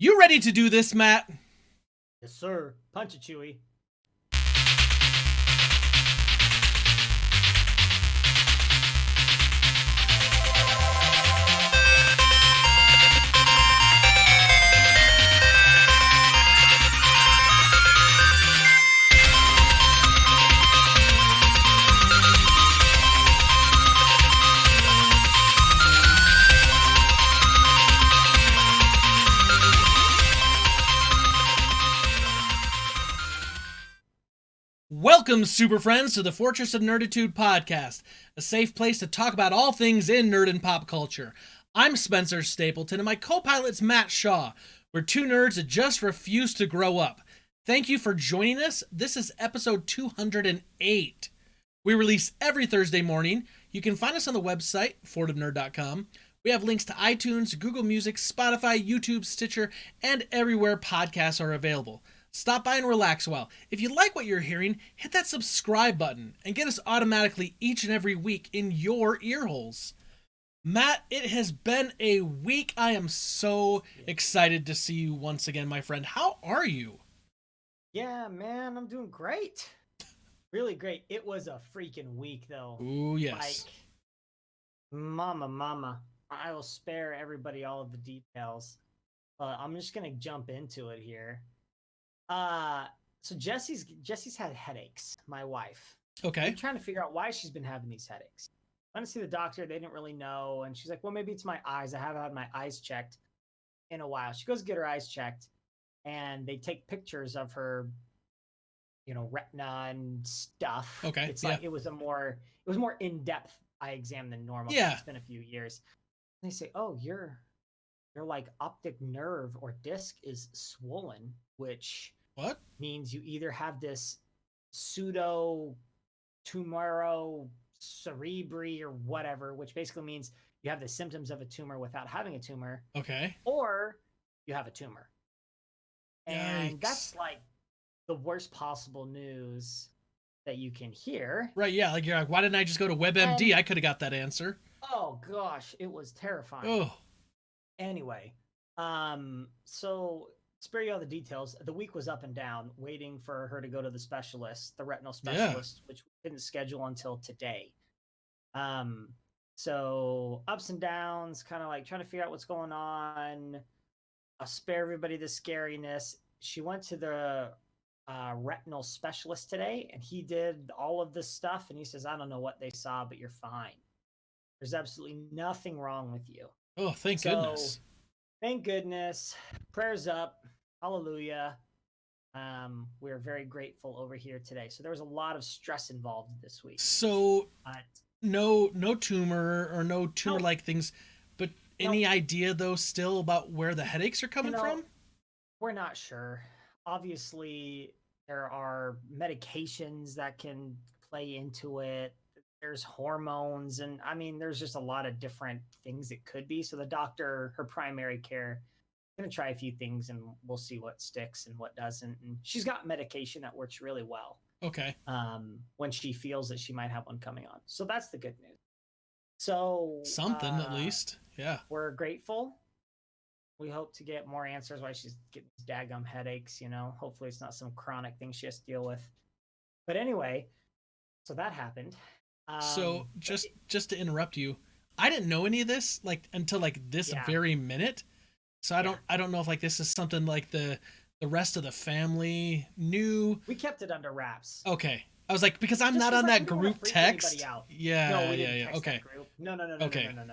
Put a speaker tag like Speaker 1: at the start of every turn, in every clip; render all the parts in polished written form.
Speaker 1: You ready to do this, Matt?
Speaker 2: Yes, sir. Punch it, Chewy.
Speaker 1: Welcome, super friends, to the Fortress of Nerditude podcast, a safe place to talk about all things in nerd and pop culture. I'm Spencer Stapleton, and my co-pilot's Matt Shaw. We're two nerds that just refuse to grow up. Thank you for joining us. This is episode 208. We release every Thursday morning. You can find us on the website, fortofnerd.com. We have links to iTunes, Google Music, Spotify, YouTube, Stitcher, and everywhere podcasts are available. Stop by and relax a while. If you like what you're hearing, hit that subscribe button and get us automatically each and every week in your ear holes. Matt, it has been a week. I am so excited to see you once again, my friend. How are you?
Speaker 2: Yeah, man, I'm doing great. Really great. It was a freaking week, though.
Speaker 1: Ooh, yes.
Speaker 2: Mama. I will spare everybody all of the details. I'm just gonna jump into it here. So Jesse's had headaches. My wife.
Speaker 1: Okay.
Speaker 2: I'm trying to figure out why she's been having these headaches. I went to see the doctor. They didn't really know, and she's like, "Well, maybe it's my eyes. I haven't had my eyes checked in a while." She goes to get her eyes checked, and they take pictures of her, retina and stuff.
Speaker 1: Okay.
Speaker 2: It's like it was more in depth eye exam than normal.
Speaker 1: Yeah.
Speaker 2: It's been a few years. And they say, "Oh, your like optic nerve or disc is swollen," which
Speaker 1: What?
Speaker 2: means you either have this pseudo tumoro cerebri or whatever, which basically means you have the symptoms of a tumor without having a tumor,
Speaker 1: Okay.
Speaker 2: or you have a tumor. And
Speaker 1: Yikes.
Speaker 2: that's like the worst possible news that you can hear.
Speaker 1: Right, yeah. Like, you're like, why didn't I just go to WebMD?
Speaker 2: And,
Speaker 1: I could have got that answer.
Speaker 2: oh gosh, it was terrifying.
Speaker 1: Oh.
Speaker 2: Anyway, so spare you all the details. The week was up and down, waiting for her to go to the specialist, the retinal specialist, which we didn't schedule until today. So ups and downs, kind of like trying to figure out what's going on. I'll spare everybody the scariness. She went to the retinal specialist today, and he did all of this stuff, and he says, "I don't know what they saw, but you're fine. There's absolutely nothing wrong with you."
Speaker 1: Oh, thank goodness.
Speaker 2: Thank goodness. Prayers up. Hallelujah. We're very grateful over here today. So there was a lot of stress involved this week.
Speaker 1: So no tumor or no tumor-like things, but any idea though still about where the headaches are coming from?
Speaker 2: We're not sure. Obviously, there are medications that can play into it. There's hormones, and I mean, there's just a lot of different things it could be. So the doctor, her primary care, going to try a few things, and we'll see what sticks and what doesn't. And she's got medication that works really well.
Speaker 1: Okay.
Speaker 2: When she feels that she might have one coming on. So that's the good news. So
Speaker 1: something at least. Yeah.
Speaker 2: We're grateful. We hope to get more answers why she's getting these daggum headaches, Hopefully it's not some chronic thing she has to deal with. But anyway, so that happened.
Speaker 1: So just to interrupt you, I didn't know any of this until this very minute. So I don't know if this is something like the rest of the family knew.
Speaker 2: We kept it under wraps.
Speaker 1: Okay. I was like, because I'm just not on that group text. Yeah.
Speaker 2: No, we didn't
Speaker 1: yeah.
Speaker 2: Text
Speaker 1: okay.
Speaker 2: That group. No.
Speaker 1: Okay.
Speaker 2: No.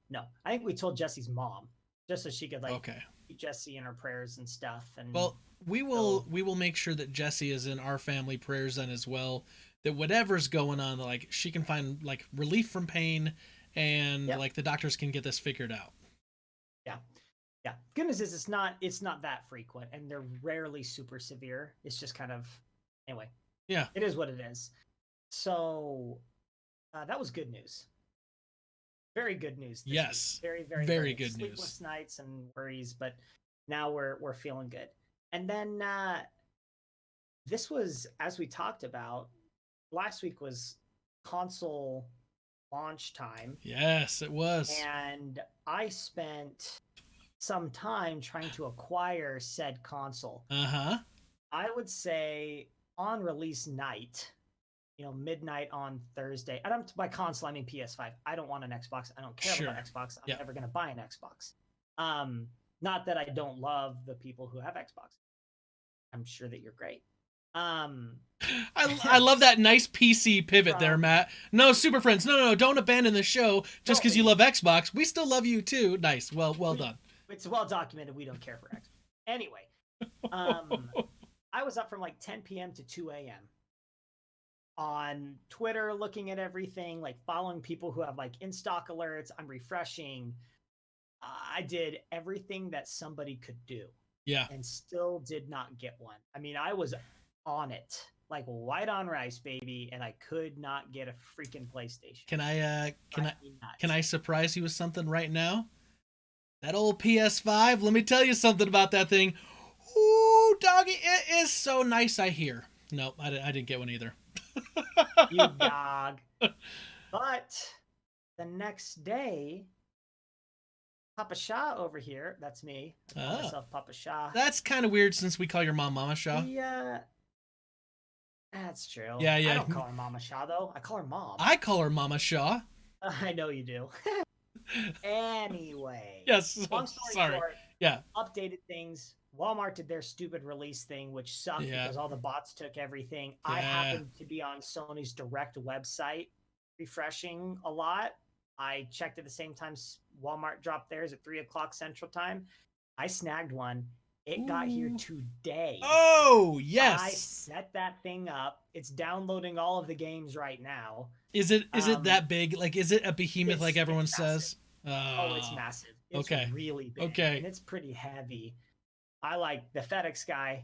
Speaker 2: No. I think we told Jesse's mom just so she could
Speaker 1: okay.
Speaker 2: keep Jesse in her prayers and stuff. And
Speaker 1: well, we will make sure that Jesse is in our family prayers then as well. That whatever's going on, she can find relief from pain, and the doctors can get this figured out.
Speaker 2: Yeah. Goodness is it's not that frequent, and they're rarely super severe. It's just kind of anyway.
Speaker 1: Yeah.
Speaker 2: It is what it is. So that was good news. Very good news.
Speaker 1: Yes.
Speaker 2: Week. Very,
Speaker 1: very good
Speaker 2: sleepless
Speaker 1: news.
Speaker 2: Nights and worries, but now we're feeling good. And then this was, as we talked about, last week was console launch time.
Speaker 1: Yes, it was.
Speaker 2: And I spent some time trying to acquire said console.
Speaker 1: Uh-huh.
Speaker 2: I would say on release night, midnight on Thursday. I don't by console, I mean PS5. I don't want an Xbox. I don't care about
Speaker 1: Sure.
Speaker 2: Xbox. I'm
Speaker 1: Yeah.
Speaker 2: never gonna buy an Xbox. Not that I don't love the people who have Xbox. I'm sure that you're great. Um
Speaker 1: I love that nice PC pivot there,
Speaker 2: from
Speaker 1: Matt. No, Super Friends. No, no, no. Don't abandon the show just
Speaker 2: don't
Speaker 1: because you
Speaker 2: leave.
Speaker 1: love Xbox. We still love you too. Nice. Well
Speaker 2: We
Speaker 1: done.
Speaker 2: it's well documented we don't care for Xbox. Anyway, um I was up from like 10 p.m. to 2 a.m. on Twitter looking at everything, like following people who have like in stock alerts. I'm refreshing. I did everything that somebody could do
Speaker 1: Yeah.
Speaker 2: and still did not get one. I mean, I was on it like white on rice, baby, and I could not get a freaking PlayStation.
Speaker 1: Can I
Speaker 2: Drive me
Speaker 1: can
Speaker 2: nuts.
Speaker 1: I surprise you with something right now? That old PS5, let me tell you something about that thing. Ooh, doggy, it is so nice, I hear. Nope, I didn't get one either.
Speaker 2: You dog. But the next day, Papa Shah over here, that's me. I call
Speaker 1: Oh,
Speaker 2: myself Papa Shah.
Speaker 1: that's kind of weird since we call your mom Mama Shaw.
Speaker 2: He That's true.
Speaker 1: Yeah,
Speaker 2: I
Speaker 1: yeah.
Speaker 2: don't call her Mama Shah though. I call her Mom.
Speaker 1: I call her Mama Shaw.
Speaker 2: I know you do. Anyway,
Speaker 1: Yes,
Speaker 2: long story
Speaker 1: sorry.
Speaker 2: short,
Speaker 1: Yeah,
Speaker 2: updated things. Walmart did their stupid release thing, which sucked
Speaker 1: yeah,
Speaker 2: because all the bots took everything. I
Speaker 1: yeah.
Speaker 2: happened to be on Sony's direct website refreshing a lot. I checked at the same time Walmart dropped theirs at 3 o'clock Central Time. I snagged one. It got here
Speaker 1: Ooh.
Speaker 2: today.
Speaker 1: Oh,
Speaker 2: I
Speaker 1: yes.
Speaker 2: set that thing up. It's downloading all of the games right now.
Speaker 1: Is it that big? Like, is it a behemoth like
Speaker 2: It's
Speaker 1: everyone
Speaker 2: massive.
Speaker 1: says?
Speaker 2: Oh, it's
Speaker 1: Ah,
Speaker 2: massive. It's
Speaker 1: okay,
Speaker 2: really big and
Speaker 1: okay,
Speaker 2: it's pretty heavy. I like the FedEx guy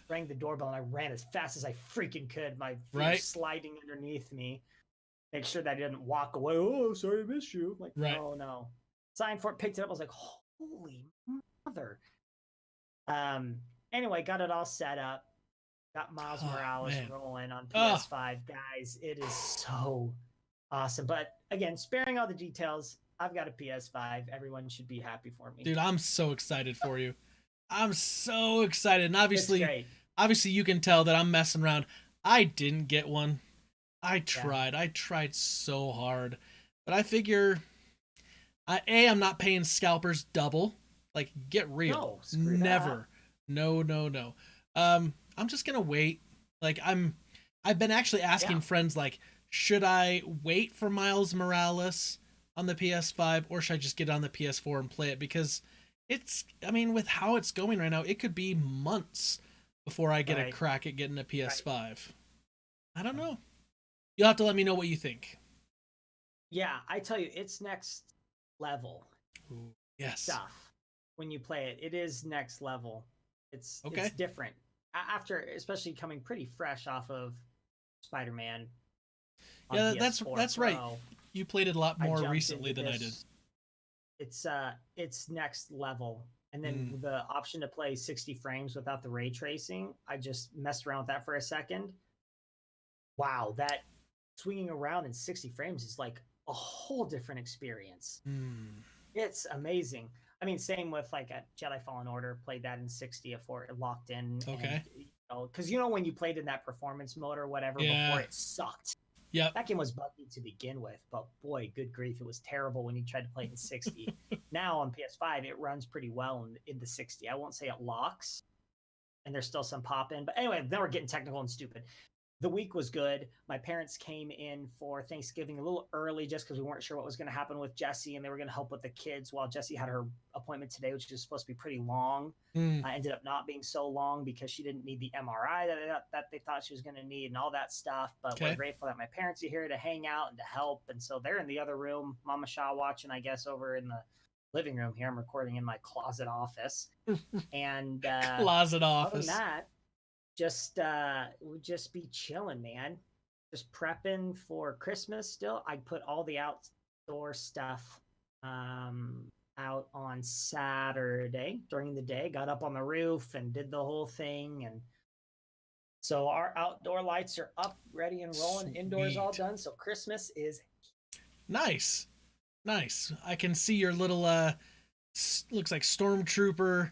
Speaker 2: rang the doorbell and I ran as fast as I freaking could. My feet are
Speaker 1: right,
Speaker 2: sliding underneath me. Make sure that I didn't walk away. Oh, sorry, I missed you. Like,
Speaker 1: right.
Speaker 2: no, no. Signed for it, picked it up. I was like, holy mother. Um, anyway, got it all set up. Got Miles
Speaker 1: Oh
Speaker 2: Morales
Speaker 1: man.
Speaker 2: rolling on
Speaker 1: Oh,
Speaker 2: PS5. Guys, it is so awesome. But again, sparing all the details, I've got a PS5. Everyone should be happy for me.
Speaker 1: dude, I'm so excited for you. I'm so excited, and
Speaker 2: It's great.
Speaker 1: obviously, you can tell that I'm messing around. I didn't get one.
Speaker 2: Yeah.
Speaker 1: I tried so hard, but I figure, I'm not paying scalpers double. Like, get real.
Speaker 2: No, screw that.
Speaker 1: Never. No, no, no. I'm just gonna wait. Like, I've been actually
Speaker 2: Yeah.
Speaker 1: asking friends, like, should I wait for Miles Morales on the PS5 or should I just get on the PS4 and play it? Because I mean, with how it's going right now, it could be months before I get a
Speaker 2: Right.
Speaker 1: crack at getting a
Speaker 2: Right.
Speaker 1: PS5. I don't know. You'll have to let me know what you think.
Speaker 2: Yeah, I tell you, it's next level
Speaker 1: Ooh, yes.
Speaker 2: stuff when you play it. It is next level. It's
Speaker 1: Okay.
Speaker 2: different. After especially coming pretty fresh off of Spider-Man on
Speaker 1: Yeah,
Speaker 2: PS4
Speaker 1: that's right.
Speaker 2: Pro,
Speaker 1: You played it a lot
Speaker 2: I
Speaker 1: more
Speaker 2: jumped
Speaker 1: recently
Speaker 2: into
Speaker 1: than I did.
Speaker 2: this. It's next level. And then
Speaker 1: Mm.
Speaker 2: the option to play 60 frames without the ray tracing, I just messed around with that for a second. Wow, that swinging around in 60 frames is like a whole different experience.
Speaker 1: Mm.
Speaker 2: It's amazing. I mean, same with like a Jedi Fallen Order, played that in 60 before it locked in. And,
Speaker 1: Okay.
Speaker 2: because when you played in that performance mode or whatever before,
Speaker 1: Yeah.
Speaker 2: it sucked.
Speaker 1: Yep.
Speaker 2: That game was buggy to begin with, but boy, good grief, it was terrible when you tried to play it in 60. Now on PS5, it runs pretty well in the 60. I won't say it locks, and there's still some pop in. But anyway, then we're getting technical and stupid. The week was good. My parents came in for Thanksgiving a little early just because we weren't sure what was going to happen with Jessie, and they were going to help with the kids while Jessie had her appointment today, which was supposed to be pretty long.
Speaker 1: Mm.
Speaker 2: Ended up not being so long because she didn't need the MRI that they thought she was going to need and all that stuff. But
Speaker 1: Okay.
Speaker 2: we're grateful that my parents are here to hang out and to help. And so they're in the other room, Mama Shaw watching, I guess, over in the living room here. I'm recording in my closet office. And
Speaker 1: Closet
Speaker 2: other than
Speaker 1: office.
Speaker 2: that, would just be chilling, man. Just prepping for Christmas still. I put all the outdoor stuff out on Saturday during the day. Got up on the roof and did the whole thing, and so our outdoor lights are up, ready and rolling. Indoors all
Speaker 1: Sweet.
Speaker 2: done. So Christmas is
Speaker 1: Nice. Nice. I can see your little looks like stormtrooper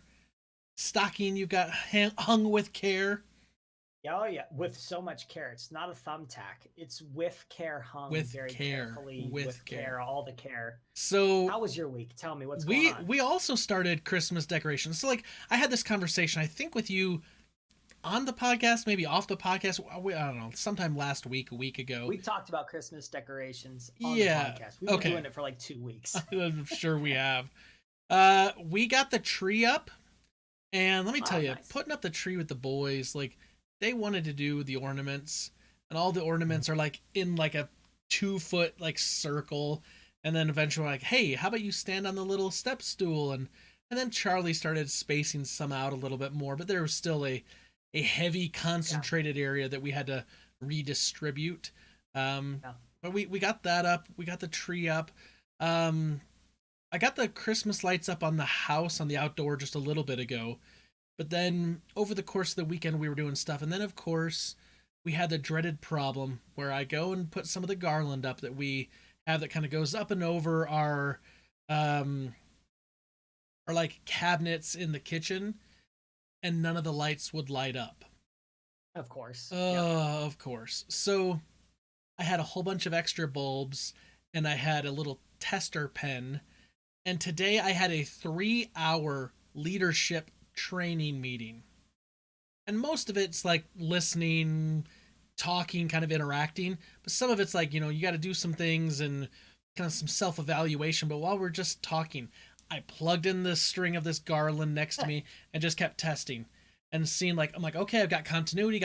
Speaker 1: stocking you've got hung with care.
Speaker 2: Oh yeah, with so much care. It's not a thumbtack. It's with care, hung
Speaker 1: With
Speaker 2: very
Speaker 1: care.
Speaker 2: carefully,
Speaker 1: With
Speaker 2: with
Speaker 1: care.
Speaker 2: care, all the care.
Speaker 1: So
Speaker 2: How was your week? Tell me what's going on.
Speaker 1: we also started Christmas decorations. So like I had this conversation I think with you on the podcast, maybe off the podcast. I don't know, sometime last week, a week ago.
Speaker 2: We talked about Christmas decorations on the
Speaker 1: Yeah.
Speaker 2: podcast. We've been
Speaker 1: Okay.
Speaker 2: doing it for like 2 weeks.
Speaker 1: I'm sure we have. We got the tree up, and let me tell
Speaker 2: Oh,
Speaker 1: you,
Speaker 2: nice.
Speaker 1: putting up the tree with the boys, like they wanted to do the ornaments, and all the ornaments are like in like a 2 foot like circle, and then eventually like, hey, how about you stand on the little step stool, and then Charlie started spacing some out a little bit more, but there was still a heavy
Speaker 2: Yeah.
Speaker 1: concentrated area that we had to redistribute. Um,
Speaker 2: Yeah.
Speaker 1: but we got that up. We got the tree up. Um, I got the Christmas lights up on the house on the outdoor just a little bit ago. But then over the course of the weekend, we were doing stuff. And then, of course, we had the dreaded problem where I go and put some of the garland up that we have that kind of goes up and over um, our like cabinets in the kitchen, and none of the lights would light up.
Speaker 2: Of course. Yep.
Speaker 1: Of course. So I had a whole bunch of extra bulbs and I had a little tester pen. And today I had a 3 hour leadership training meeting. And most of it's like listening, talking, kind of interacting. But some of it's like, you got to do some things and kind of some self evaluation. But while we're just talking, I plugged in the string of this garland next to me and just kept testing and seeing like, I'm like, okay, I've got continuity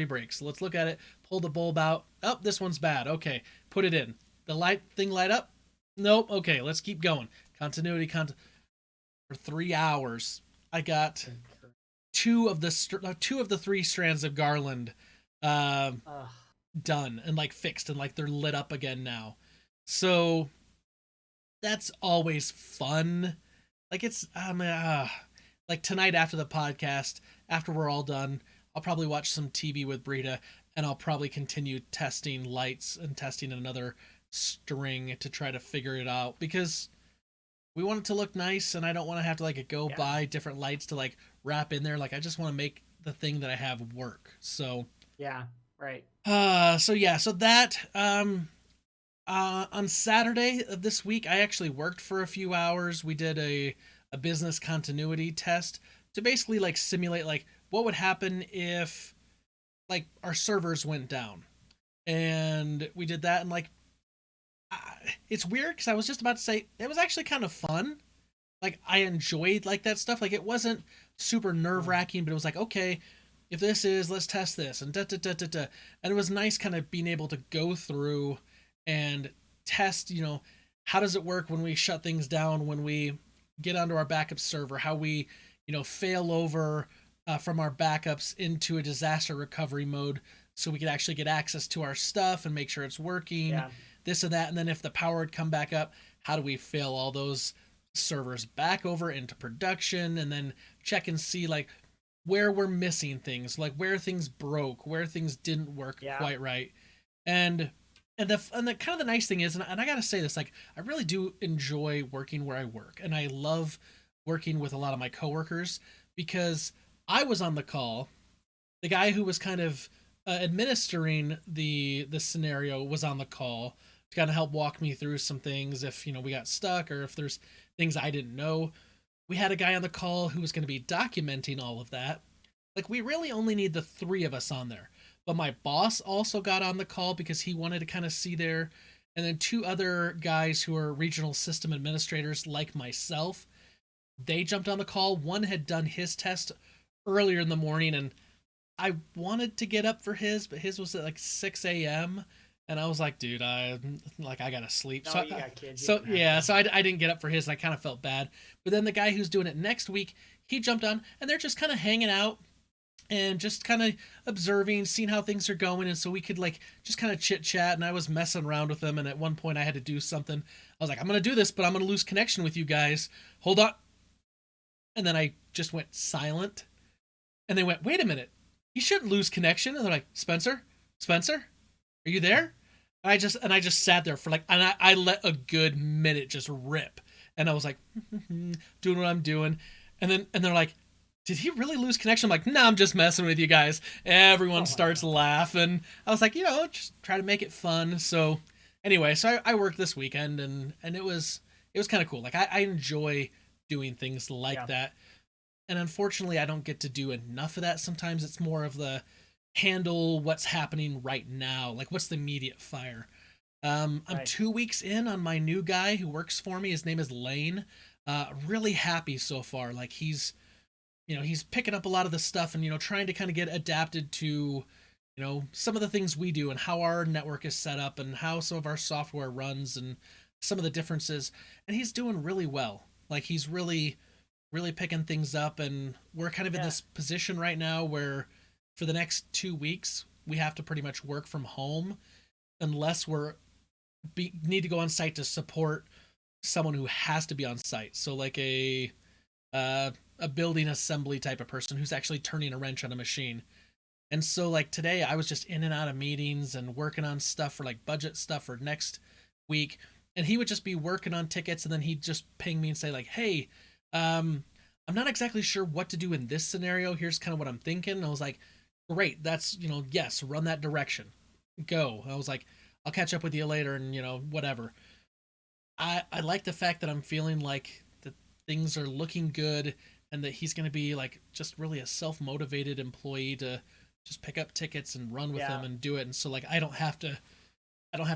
Speaker 1: breaks. So let's look at it, pull the bulb out. Oh, this one's bad. Okay, put it in. The light thing light up? Nope. Okay, let's keep going. For 3 hours. I got two of the three strands of garland uh,
Speaker 2: Ugh.
Speaker 1: done and like fixed and like they're lit up again now. So that's always fun. Like it's like tonight after the podcast, after we're all done, I'll probably watch some TV with Brita and I'll probably continue testing lights and testing another string to try to figure it out because we want it to look nice and I don't want to have to like go buy different lights to like wrap in there. Like I just want to make the thing that I have work. So
Speaker 2: Yeah. Right.
Speaker 1: so that on Saturday of this week I actually worked for a few hours. We did a business continuity test to basically like simulate like what would happen if like our servers went down. And we did that and like it's weird because I was just about to say it was actually kind of fun. Like I enjoyed like that stuff. Like it wasn't super nerve wracking, but it was like okay, if this is let's test this and da da da da da. And it was nice kind of being able to go through and test. How does it work when we shut things down? When we get onto our backup server, how we fail over from our backups into a disaster recovery mode, so we could actually get access to our stuff and make sure it's working.
Speaker 2: Yeah.
Speaker 1: This and that, and then if the power would come back up, how do we fail all those servers back over into production, and then check and see like where we're missing things, like where things broke, where things didn't work quite right, and the kind of the nice thing is, and I gotta say this, like I really do enjoy working where I work, and I love working with a lot of my coworkers because I was on the call. The guy who was kind of administering the scenario was on the call to kind of help walk me through some things if we got stuck or if there's things I didn't know. We had a guy on the call who was going to be documenting all of that. Like we really only need the three of us on there. But my boss also got on the call because he wanted to kind of see there. And then two other guys who are regional system administrators like myself, they jumped on the call. One had done his test earlier in the morning and I wanted to get up for his, but his was at like 6 a.m. And I was like, dude, I gotta sleep.
Speaker 2: No,
Speaker 1: so
Speaker 2: you got kids.
Speaker 1: so yeah, so I didn't get up for his, and I kind of felt bad. But then the guy who's doing it next week, he jumped on, and they're just kind of hanging out and just kind of observing, seeing how things are going, and so we could like just kind of chit chat. And I was messing around with them, and at one point I had to do something. I was like, I'm gonna do this, but I'm gonna lose connection with you guys. Hold on. And then I just went silent, and they went, wait a minute. You shouldn't lose connection. And they're like, Spencer, are you there? And I just sat there for like, and I let a good minute just rip. And I was like, doing what I'm doing. And they're like, did he really lose connection? I'm like, no, I'm just messing with you guys. Everyone
Speaker 2: Oh my
Speaker 1: starts
Speaker 2: god.
Speaker 1: laughing. I was like, just try to make it fun. So anyway, so I worked this weekend, and it was kind of cool. Like I enjoy doing things like
Speaker 2: Yeah.
Speaker 1: that. And unfortunately, I don't get to do enough of that. Sometimes it's more of the handle what's happening right now, like what's the immediate fire. I'm
Speaker 2: Right.
Speaker 1: 2 weeks in on my new guy who works for me. His name is Lane. Really happy so far. Like he's picking up a lot of the stuff and trying to kind of get adapted to some of the things we do and how our network is set up and how some of our software runs and some of the differences. And he's doing really well. Like he's really picking things up, and we're kind of in
Speaker 2: Yeah.
Speaker 1: this position right now where for the next 2 weeks we have to pretty much work from home unless need to go on site to support someone who has to be on site. So like uh, a building assembly type of person who's actually turning a wrench on a machine. And so like today I was just in and out of meetings and working on stuff for like budget stuff for next week. And he would just be working on tickets, and then he'd just ping me and say like, "Hey, I'm not exactly sure what to do in this scenario. Here's kind of what I'm thinking." And I was like, "Great, that's yes, run that direction, go." I was like, "I'll catch up with you later," and whatever. I like the fact that I'm feeling like that things are looking good, and that he's going to be like just really a self motivated employee to just pick up tickets and run with
Speaker 2: Yeah.
Speaker 1: them and do it. And so like I don't have to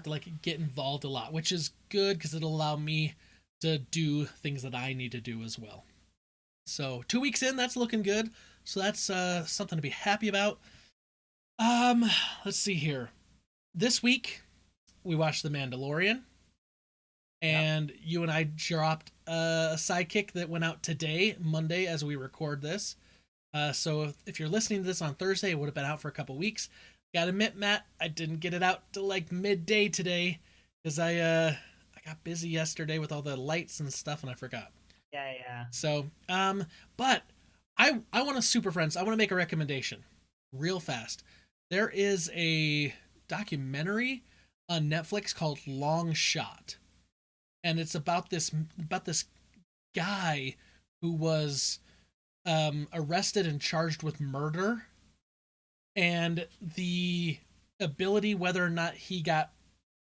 Speaker 1: like get involved a lot, which is good because it'll allow me to do things that I need to do as well. So 2 weeks in, that's looking good. So that's something to be happy about. Um, let's see here. This week we watched The Mandalorian,
Speaker 2: Yeah.
Speaker 1: and you and I dropped a sidekick that went out today, Monday, as we record this. So if you're listening to this on Thursday, it would have been out for a couple weeks. Gotta admit, Matt, I didn't get it out till like midday today because I got busy yesterday with all the lights and stuff, and I forgot.
Speaker 2: Yeah. Yeah.
Speaker 1: So but I want to Super Friends. I want to make a recommendation, real fast. There is a documentary on Netflix called Long Shot, and it's about this guy who was arrested and charged with murder, and the ability whether or not he got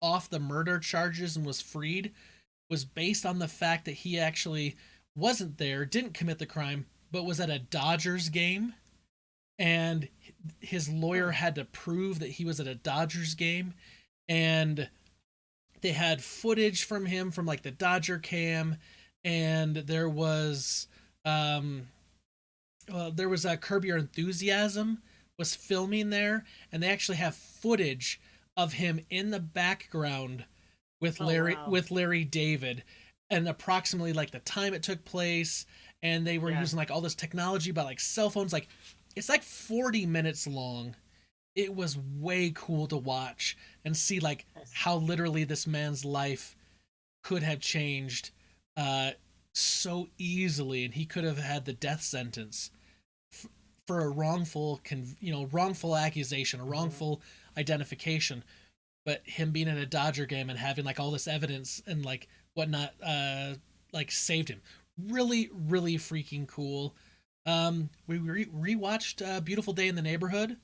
Speaker 1: off the murder charges and was freed was based on the fact that he actually wasn't there, didn't commit the crime, but was at a Dodgers game, and his lawyer
Speaker 2: Hmm.
Speaker 1: had to prove that he was at a Dodgers game, and they had footage from him from like the Dodger cam, and there was a Curb Your Enthusiasm was filming there, and they actually have footage of him in the background with
Speaker 2: Oh
Speaker 1: Larry
Speaker 2: wow.
Speaker 1: with Larry David, and approximately like the time it took place, and they were
Speaker 2: Yeah.
Speaker 1: using like all this technology about like cell phones. Like it's like 40 minutes long. It was way cool to watch and see like
Speaker 2: Nice.
Speaker 1: how literally this man's life could have changed uh so easily, and he could have had the death sentence for a wrongful accusation, a
Speaker 2: Hmm.
Speaker 1: wrongful identification. But him being at a Dodger game and having like all this evidence and like whatnot, like saved him. Really, really freaking cool. We rewatched Beautiful Day in the Neighborhood,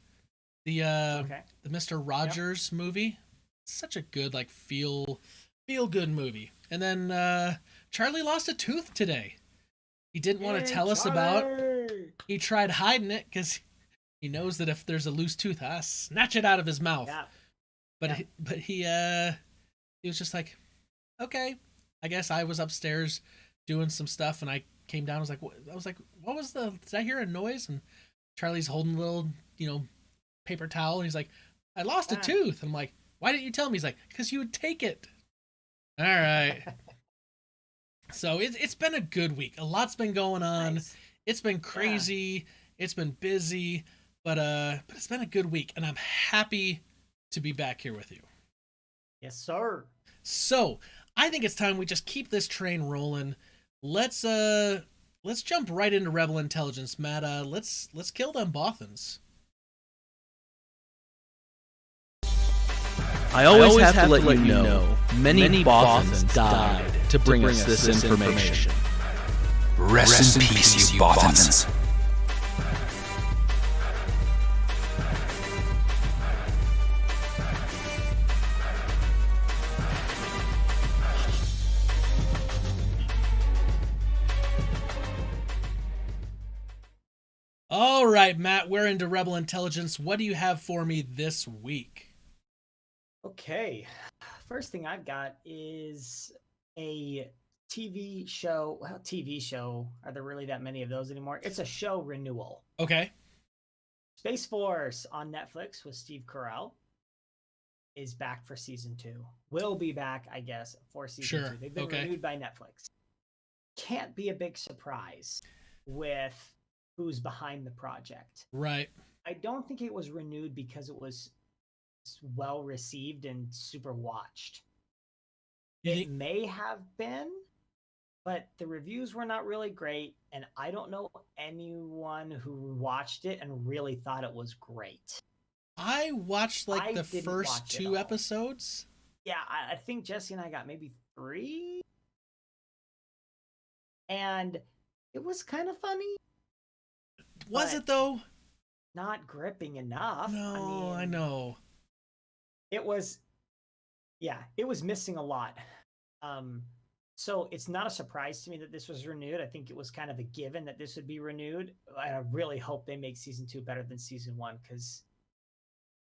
Speaker 1: the uh,
Speaker 2: Okay.
Speaker 1: the Mister
Speaker 2: Yep.
Speaker 1: Rogers movie. Such a good like feel good movie. And then Charlie lost a tooth today. He didn't want to
Speaker 2: Yay,
Speaker 1: tell us about.
Speaker 2: Charlie!
Speaker 1: He tried hiding it because he knows that if there's a loose tooth, snatch it out of his mouth.
Speaker 2: Yeah.
Speaker 1: But
Speaker 2: Yeah.
Speaker 1: he was just like, okay, I guess I was upstairs doing some stuff, and I came down. What was the? Did I hear a noise? And Charlie's holding a little, paper towel, and he's like, I lost a
Speaker 2: Ah.
Speaker 1: tooth. And I'm like, why didn't you tell me? He's like, because you would take it. All right. So it's been a good week. A lot's been going on.
Speaker 2: Nice.
Speaker 1: It's been
Speaker 2: Yeah.
Speaker 1: crazy. It's been busy, but it's been a good week, and I'm happy to be back here with you.
Speaker 2: Yes, sir.
Speaker 1: So I think it's time we just keep this train rolling. Let's jump right into Rebel Intelligence, Matt. Let's kill them Bothans.
Speaker 3: I always have to let you know, many Bothans died to bring us this information.
Speaker 4: Rest in peace, you Bothans.
Speaker 1: All right, Matt, we're into Rebel Intelligence. What do you have for me this week?
Speaker 2: Okay. First thing I've got is a TV show. Well, TV show. Are there really that many of those anymore? It's a show renewal.
Speaker 1: Okay.
Speaker 2: Space Force on Netflix with Steve Carell is back for season 2. Will be back, I guess, for season 2. They've been renewed by Netflix. Can't be a big surprise with who's behind the project.
Speaker 1: Right.
Speaker 2: I don't think it was renewed because it was well received and super watched. It may have been, but the reviews were not really great, and I don't know anyone who watched it and really thought it was great.
Speaker 1: I watched the first 2 episodes.
Speaker 2: Yeah, I think Jesse and I got maybe 3. And it was kind of funny.
Speaker 1: Was it though?
Speaker 2: Not gripping enough.
Speaker 1: No, I know.
Speaker 2: It was missing a lot. So it's not a surprise to me that this was renewed. I think it was kind of a given that this would be renewed. I really hope they make season 2 better than season 1, because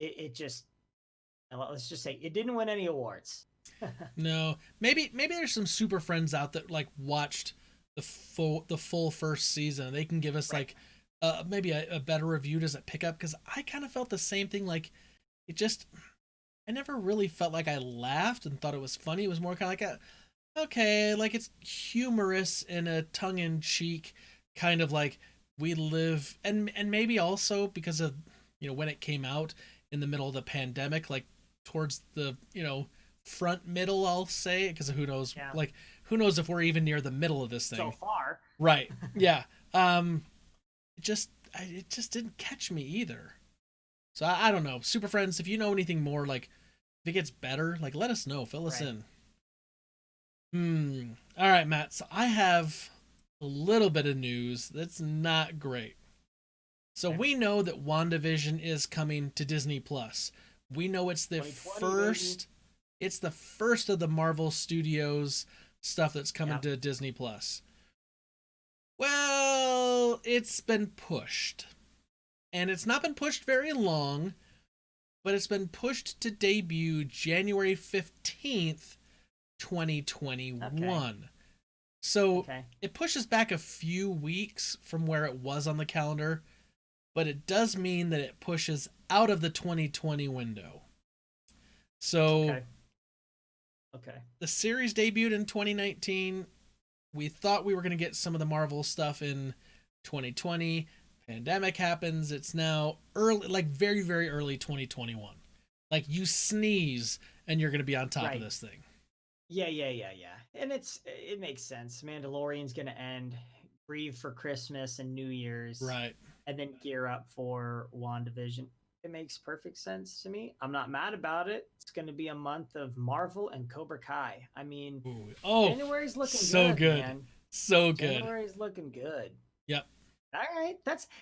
Speaker 2: it just, let's just say, it didn't win any awards.
Speaker 1: No, maybe there's some super friends out that watched the full first season. They can give us maybe a better review. Does it pick up? Because I kind of felt the same thing. I never really felt like I laughed and thought it was funny. It was more kind of it's humorous in a tongue-in-cheek kind of we live, and maybe also because of when it came out in the middle of the pandemic, towards the front middle, I'll say, because who knows, who knows if we're even near the middle of this thing
Speaker 2: so far,
Speaker 1: right? Yeah. It just didn't catch me either. So I don't know. Super Friends, if you know anything more, if it gets better, let us know. Fill us in. All right, Matt. So I have a little bit of news that's not great. So we know that WandaVision is coming to Disney Plus. We know it's the first. Baby. It's the first of the Marvel Studios stuff that's coming to Disney Plus. Well, it's been pushed. And it's not been pushed very long, but it's been pushed to debut January 15th, 2021. Okay. So it pushes back a few weeks from where it was on the calendar, but it does mean that it pushes out of the 2020 window. So the series debuted in 2019. We thought we were going to get some of the Marvel stuff in 2020. Pandemic happens. It's now early, very, very early 2021. You sneeze and you're going to be on top of this thing.
Speaker 2: Yeah. And it makes sense. Mandalorian's going to end, breathe for Christmas and New Year's.
Speaker 1: Right. And
Speaker 2: then gear up for WandaVision. It makes perfect sense to me. I'm not mad about it. It's going to be a month of Marvel and Cobra Kai. I mean, January's looking
Speaker 1: so good,
Speaker 2: man.
Speaker 1: So good.
Speaker 2: January's looking good.
Speaker 1: Yep.
Speaker 2: All right,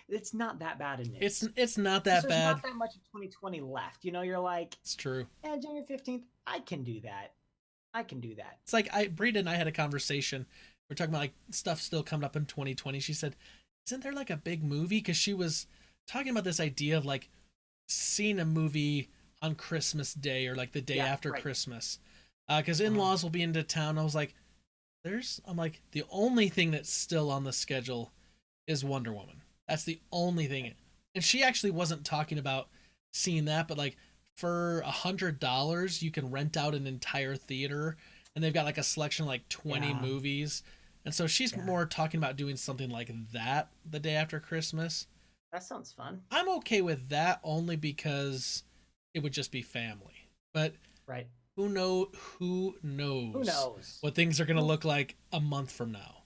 Speaker 2: it's not that bad in
Speaker 1: news. It's not that bad.
Speaker 2: There's not that much of 2020 left. You're like,
Speaker 1: it's true.
Speaker 2: Yeah, January 15th, I can do that.
Speaker 1: It's Brita and I had a conversation. We're talking about stuff still coming up in 2020. She said, "Isn't there a big movie?" Because she was talking about this idea of seeing a movie on Christmas Day or the day after Christmas, because in-laws will be into town. I was like, the only thing that's still on the schedule is Wonder Woman. That's the only thing. And she actually wasn't talking about seeing that, but for $100 you can rent out an entire theater, and they've got a selection of 20 movies. And so she's more talking about doing something like that the day after Christmas.
Speaker 2: That sounds fun.
Speaker 1: I'm okay with that only because it would just be family. But who knows what things are going to look like a month from now.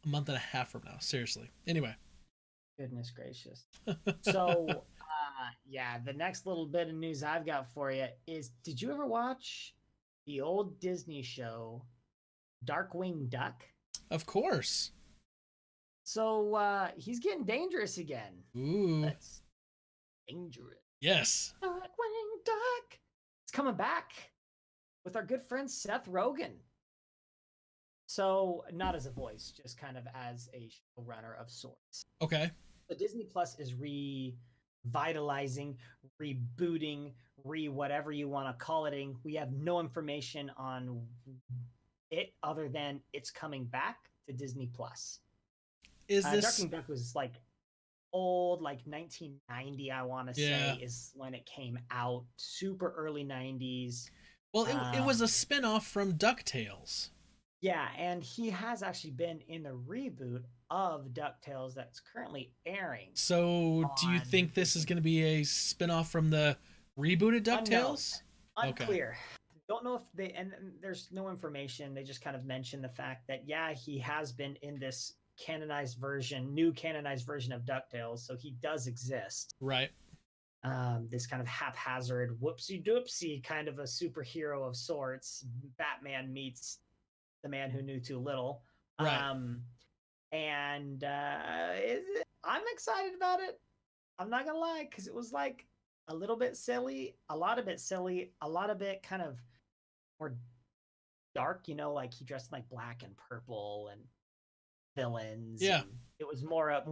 Speaker 1: A month and a half from now. Seriously. Anyway.
Speaker 2: Goodness gracious. So Yeah, the next little bit of news I've got for you is, did you ever watch the old Disney show Darkwing Duck?
Speaker 1: Of course.
Speaker 2: So he's getting dangerous again.
Speaker 1: Ooh.
Speaker 2: That's dangerous.
Speaker 1: Yes.
Speaker 2: Darkwing Duck. It's coming back with our good friend Seth Rogen. So not as a voice, just kind of as a showrunner of sorts.
Speaker 1: Okay.
Speaker 2: So Disney Plus is revitalizing, rebooting, whatever you want to call it. We have no information on it other than it's coming back to Disney Plus.
Speaker 1: Is this
Speaker 2: Darkwing Duck was like old, like 1990, I want to say, is when it came out. Super early 90s.
Speaker 1: Well, it was a spin-off from DuckTales.
Speaker 2: Yeah, and he has actually been in the reboot of DuckTales that's currently airing.
Speaker 1: So, do you think this is going to be a spin-off from the rebooted DuckTales?
Speaker 2: Unclear. Okay. Don't know if they, and there's no information. They just kind of mentioned the fact that, yeah, he has been in this new canonized version of DuckTales, so he does exist.
Speaker 1: Right.
Speaker 2: This kind of haphazard, whoopsie-doopsie kind of a superhero of sorts. Batman meets the man who knew too little.
Speaker 1: Right.
Speaker 2: And I'm excited about it. I'm not gonna lie, because it was like a little bit silly, a lot of it kind of more dark, like he dressed in like black and purple and villains.
Speaker 1: Yeah.
Speaker 2: And it was more up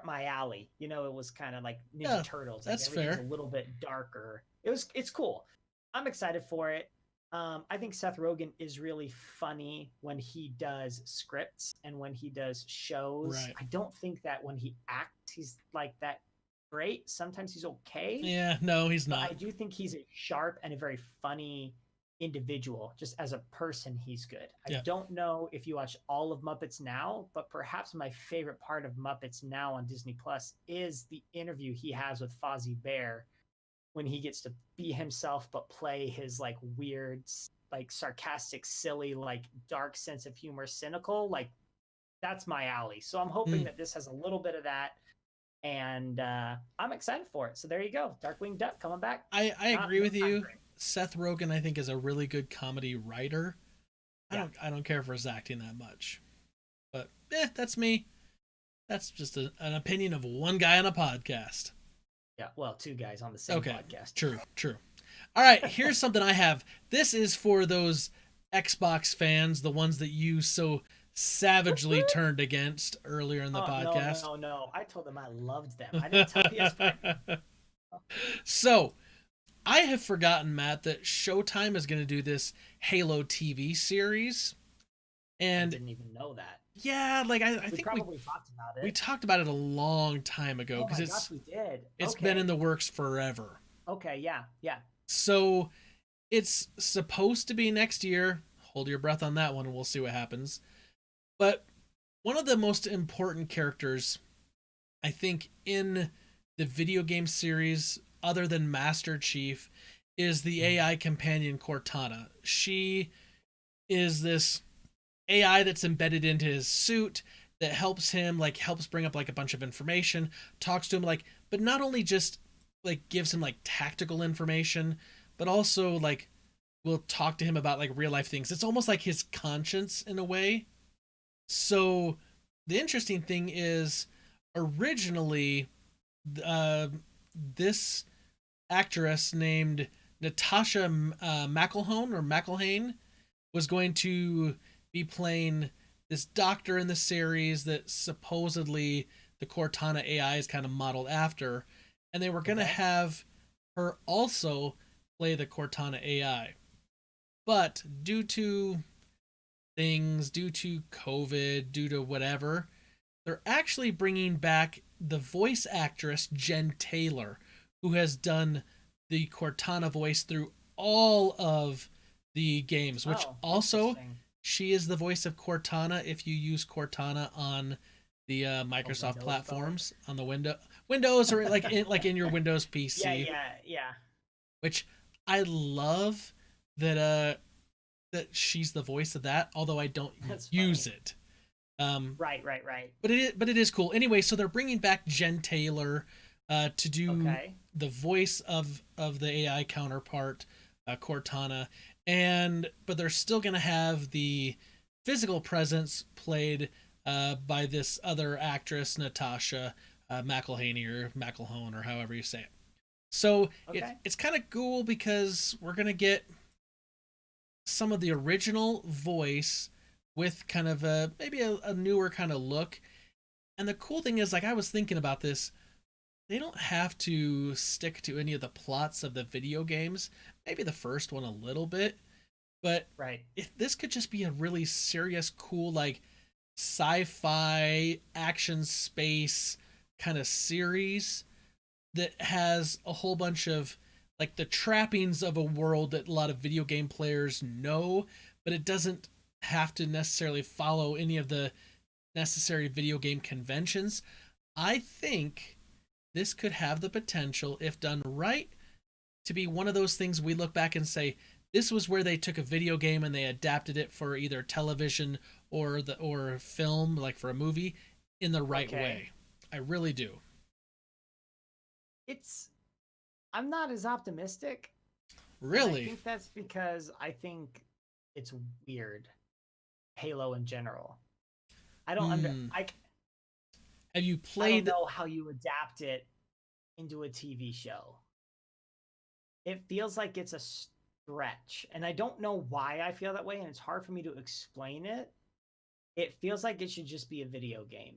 Speaker 2: my alley. It was kind of like Ninja Turtles. Like
Speaker 1: that's fair.
Speaker 2: A little bit darker. It's cool. I'm excited for it. I think Seth Rogen is really funny when he does scripts and when he does shows.
Speaker 1: Right.
Speaker 2: I don't think that when he acts, he's like that great. Sometimes he's okay.
Speaker 1: Yeah, no, he's not.
Speaker 2: I do think he's a sharp and a very funny individual. Just as a person, he's good. I don't know if you watch all of Muppets Now, but perhaps my favorite part of Muppets Now on Disney Plus is the interview he has with Fozzie Bear, when he gets to be himself but play his like weird, like sarcastic, silly, like dark sense of humor, cynical. Like, that's my alley. So I'm hoping that this has a little bit of that, and I'm excited for it. So there you go, Darkwing Duck coming back.
Speaker 1: I agree with you. Seth Rogen, I think, is a really good comedy writer. I don't care for his acting that much, but that's me. That's just an opinion of one guy on a podcast.
Speaker 2: Yeah, well, two guys on the same podcast.
Speaker 1: True. All right, here's something I have. This is for those Xbox fans, the ones that you so savagely turned against earlier in the podcast.
Speaker 2: No. I told them I loved them. I didn't tell PS5.
Speaker 1: So, I have forgotten, Matt, that Showtime is going to do this Halo TV series. And
Speaker 2: I didn't even know that.
Speaker 1: Yeah, like I think
Speaker 2: probably talked about it.
Speaker 1: We talked about it a long time ago because
Speaker 2: we did.
Speaker 1: It's been in the works forever.
Speaker 2: Okay, yeah.
Speaker 1: So it's supposed to be next year. Hold your breath on that one, and we'll see what happens. But one of the most important characters, I think, in the video game series, other than Master Chief, is the AI companion Cortana. She is this AI that's embedded into his suit that helps him, helps bring up a bunch of information, talks to him, but not only just gives him tactical information, but also will talk to him about real life things. It's almost like his conscience in a way. So the interesting thing is, originally this actress named Natasha McElhone was going to be playing this doctor in the series that supposedly the Cortana AI is kind of modeled after, and they were going to have her also play the Cortana AI. But due to things, due to COVID, due to whatever, they're actually bringing back the voice actress Jen Taylor, who has done the Cortana voice through all of the games, which also she is the voice of Cortana if you use Cortana on the Microsoft platforms, on the Windows or in your Windows PC.
Speaker 2: Yeah.
Speaker 1: Which I love that she's the voice of that, although I don't use it.
Speaker 2: Right.
Speaker 1: But it is cool. Anyway, so they're bringing back Jen Taylor, to do the voice of the AI counterpart, Cortana, but they're still gonna have the physical presence played by this other actress, Natasha McElhaney or McElhone or however you say it. So it's kind of cool because we're gonna get some of the original voice with kind of maybe a newer kind of look. And the cool thing is, like, I was thinking about this, they don't have to stick to any of the plots of the video games. Maybe the first one a little bit, but if this could just be a really serious, cool, like sci-fi action space kind of series that has a whole bunch of like the trappings of a world that a lot of video game players know, but it doesn't have to necessarily follow any of the necessary video game conventions. I think this could have the potential, if done right, to be one of those things we look back and say, this was where they took a video game and they adapted it for either television or film, like for a movie, in the right way. I really do.
Speaker 2: I'm not as optimistic.
Speaker 1: Really?
Speaker 2: I think that's because I think it's weird. Halo in general. I don't
Speaker 1: Have you played?
Speaker 2: I don't know how you adapt it into a TV show. It feels like it's a stretch, and I don't know why I feel that way, and it's hard for me to explain it. It feels like it should just be a video game.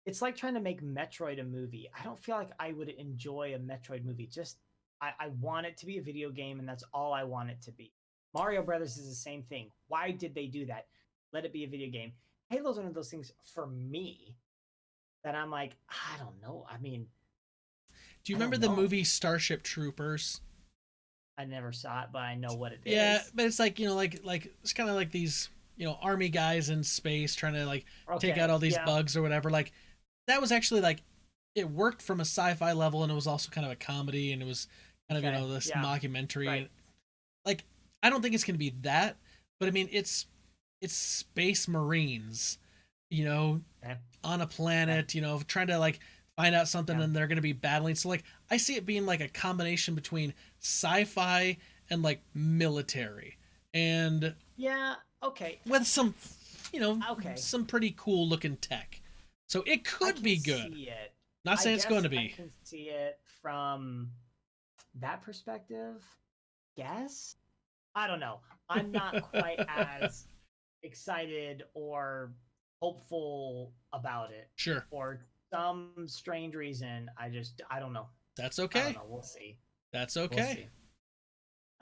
Speaker 2: It's like trying to make Metroid a movie. I don't feel like I would enjoy a Metroid movie. Just I want it to be a video game, and that's all I want it to be. Mario Brothers is the same thing. Why did they do that? Let it be a video game. Halo's one of those things for me that I'm like, I don't know. I mean,
Speaker 1: do you remember the movie Starship Troopers?
Speaker 2: I never saw it, but I know what it is.
Speaker 1: Yeah, but it's like, like it's kind of like these, army guys in space trying to like take out all these bugs or whatever. Like that was actually like, it worked from a sci-fi level, and it was also kind of a comedy, and it was kind of, this mockumentary. Right. Like, I don't think it's going to be that, but I mean, it's space marines, on a planet, trying to like find out something, and they're going to be battling. So like, I see it being like a combination between sci-fi and like military, and with some, some pretty cool looking tech. So it could be good. Not saying it's going to be.
Speaker 2: I can see it from that perspective. Guess? I don't know. I'm not quite as excited or hopeful about it.
Speaker 1: Sure.
Speaker 2: For some strange reason, I don't know.
Speaker 1: That's okay.
Speaker 2: I don't know. We'll see.
Speaker 1: That's okay.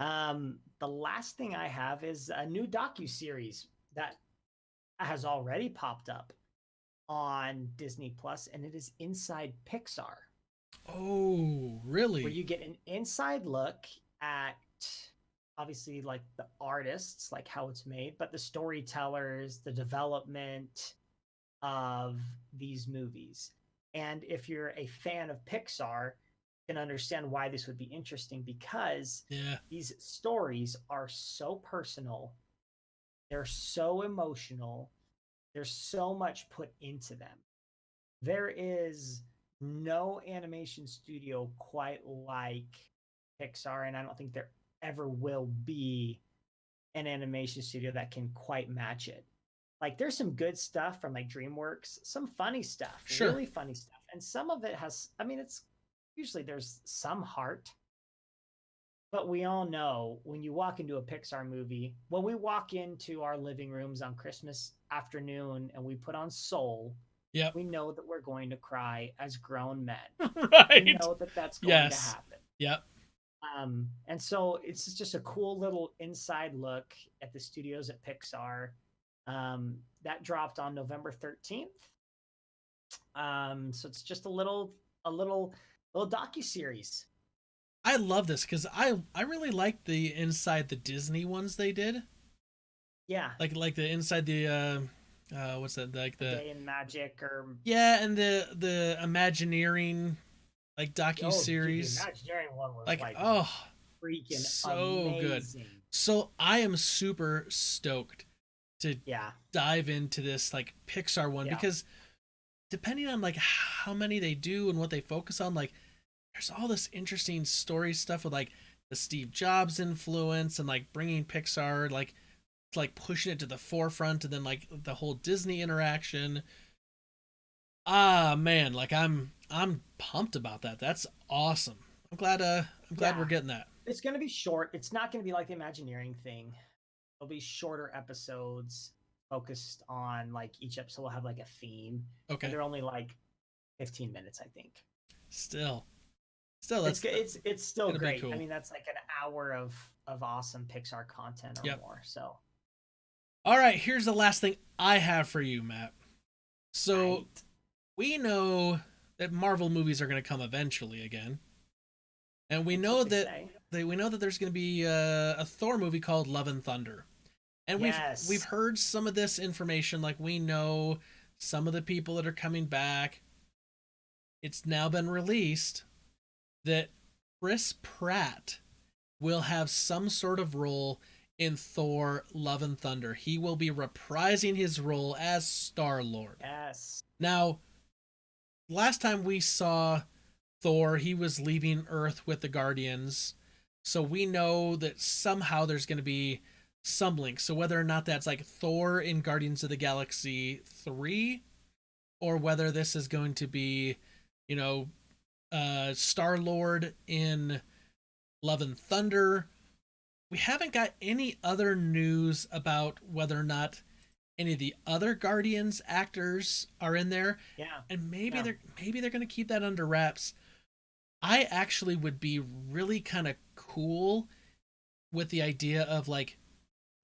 Speaker 2: We'll see. The last thing I have is a new docuseries that has already popped up on Disney Plus, and it is Inside Pixar.
Speaker 1: Oh, really?
Speaker 2: Where you get an inside look at obviously like the artists, like how it's made, but the storytellers, the development of these movies. And if you're a fan of Pixar, you can understand why this would be interesting, because these stories are so personal, they're so emotional, there's so much put into them. There is no animation studio quite like Pixar, and I don't think there ever will be an animation studio that can quite match it. Like, there's some good stuff from like DreamWorks, some funny stuff, really funny stuff, and some of it has, it's usually there's some heart. But we all know when you walk into a Pixar movie, when we walk into our living rooms on Christmas afternoon and we put on Soul, we know that we're going to cry as grown men.
Speaker 1: Right.
Speaker 2: We know that that's going to happen.
Speaker 1: Yep.
Speaker 2: And so it's just a cool little inside look at the studios at Pixar. That dropped on November 13th. So it's just a little docuseries.
Speaker 1: I love this because I really like the inside the Disney ones they did.
Speaker 2: Yeah.
Speaker 1: Like the inside the what's that, like the
Speaker 2: Day in Magic, or
Speaker 1: and the Imagineering like docuseries.
Speaker 2: The Imagineering one was
Speaker 1: like
Speaker 2: freaking
Speaker 1: so
Speaker 2: amazing.
Speaker 1: Good. So I am super stoked to dive into this like Pixar one because depending on like how many they do and what they focus on, like there's all this interesting story stuff with like the Steve Jobs influence and like bringing Pixar like pushing it to the forefront, and then like the whole Disney interaction. Ah man, like I'm pumped about that. That's awesome. I'm glad we're getting that.
Speaker 2: It's going to be short. It's not going to be like the Imagineering thing. It'll be shorter episodes focused on like each episode will have like a theme.
Speaker 1: Okay.
Speaker 2: And they're only like 15 minutes, I think.
Speaker 1: Still
Speaker 2: it's still great.
Speaker 1: Cool.
Speaker 2: I mean, that's like an hour of awesome Pixar content or more. So,
Speaker 1: all right, here's the last thing I have for you, Matt. So we know that Marvel movies are going to come eventually again, and we know that there's going to be a Thor movie called Love and Thunder, and we've heard some of this information. Like we know some of the people that are coming back. It's now been released that Chris Pratt will have some sort of role in Thor Love and Thunder. He will be reprising his role as Star-Lord.
Speaker 2: Yes.
Speaker 1: Now, last time we saw Thor, he was leaving Earth with the Guardians. So we know that somehow there's going to be some link. So whether or not that's like Thor in Guardians of the Galaxy 3, or whether this is going to be, Star-Lord in Love and Thunder. We haven't got any other news about whether or not any of the other Guardians actors are in there.
Speaker 2: Yeah.
Speaker 1: And maybe they're going to keep that under wraps. I actually would be really kind of cool with the idea of like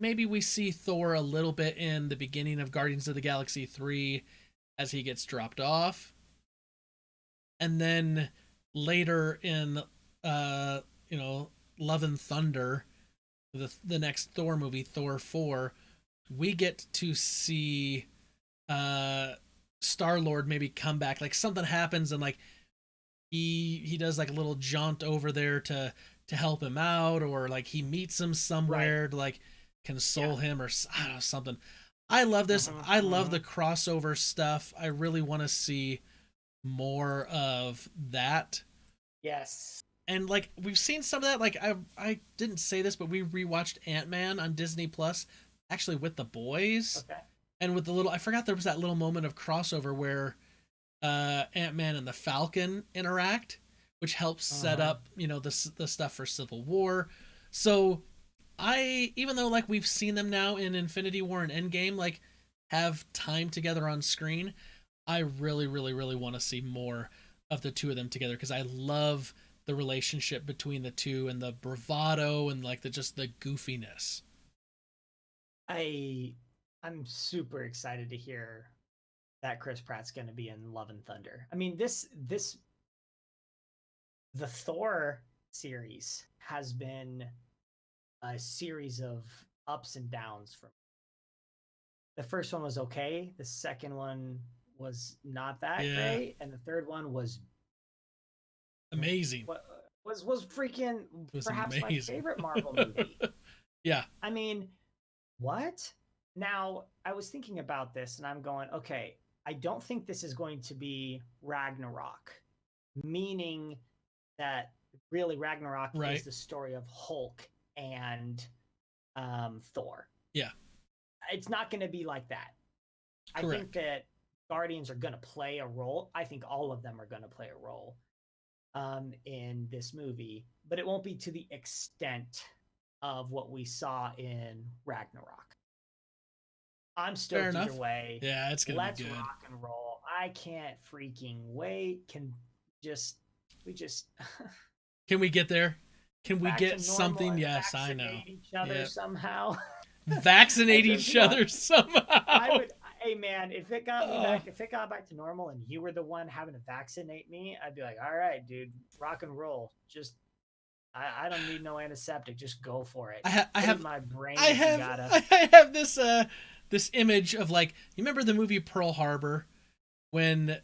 Speaker 1: maybe we see Thor a little bit in the beginning of Guardians of the Galaxy 3 as he gets dropped off. And then later in Love and Thunder, the next Thor movie, Thor 4, we get to see Star-Lord maybe come back. Like something happens and like he does like a little jaunt over there to help him out, or like he meets him somewhere to like console him, or I don't know, something. I love this. I love the crossover stuff. I really want to see more of that.
Speaker 2: Yes.
Speaker 1: And like we've seen some of that. Like I didn't say this, but we rewatched Ant-Man on Disney Plus, actually with the boys.
Speaker 2: Okay.
Speaker 1: And with the little, I forgot there was that little moment of crossover where Ant-Man and the Falcon interact, which helps set up the stuff for Civil War. So even though like we've seen them now in Infinity War and Endgame like have time together on screen, I really, really, really want to see more of the two of them together, because I love the relationship between the two and the bravado and like the goofiness.
Speaker 2: I'm super excited to hear that Chris Pratt's going to be in Love and Thunder. I mean, the Thor series has been a series of ups and downs for me. The first one was okay. The second one was not that great, and the third one was
Speaker 1: amazing.
Speaker 2: Was freaking perhaps amazing. My favorite Marvel movie.
Speaker 1: Yeah.
Speaker 2: I mean, what? Now, I was thinking about this and I'm going, okay, I don't think this is going to be Ragnarok, meaning that really Ragnarok is the story of Hulk and Thor.
Speaker 1: Yeah.
Speaker 2: It's not going to be like that. Correct. I think that Guardians are going to play a role. I think all of them are going to play a role in this movie, but it won't be to the extent of what we saw in Ragnarok. I'm stoked either way.
Speaker 1: Yeah, it's going to be good.
Speaker 2: Let's rock and roll. I can't freaking wait. Can
Speaker 1: we get there? Can we get something? Yes, I know.
Speaker 2: Each other somehow.
Speaker 1: Vaccinate each other somehow.
Speaker 2: Hey man, if it got back to normal and you were the one having to vaccinate me, I'd be like, all right, dude, rock and roll. Just I don't need no antiseptic. Just go for it.
Speaker 1: I have
Speaker 2: my brain.
Speaker 1: I have this image of like, you remember the movie Pearl Harbor when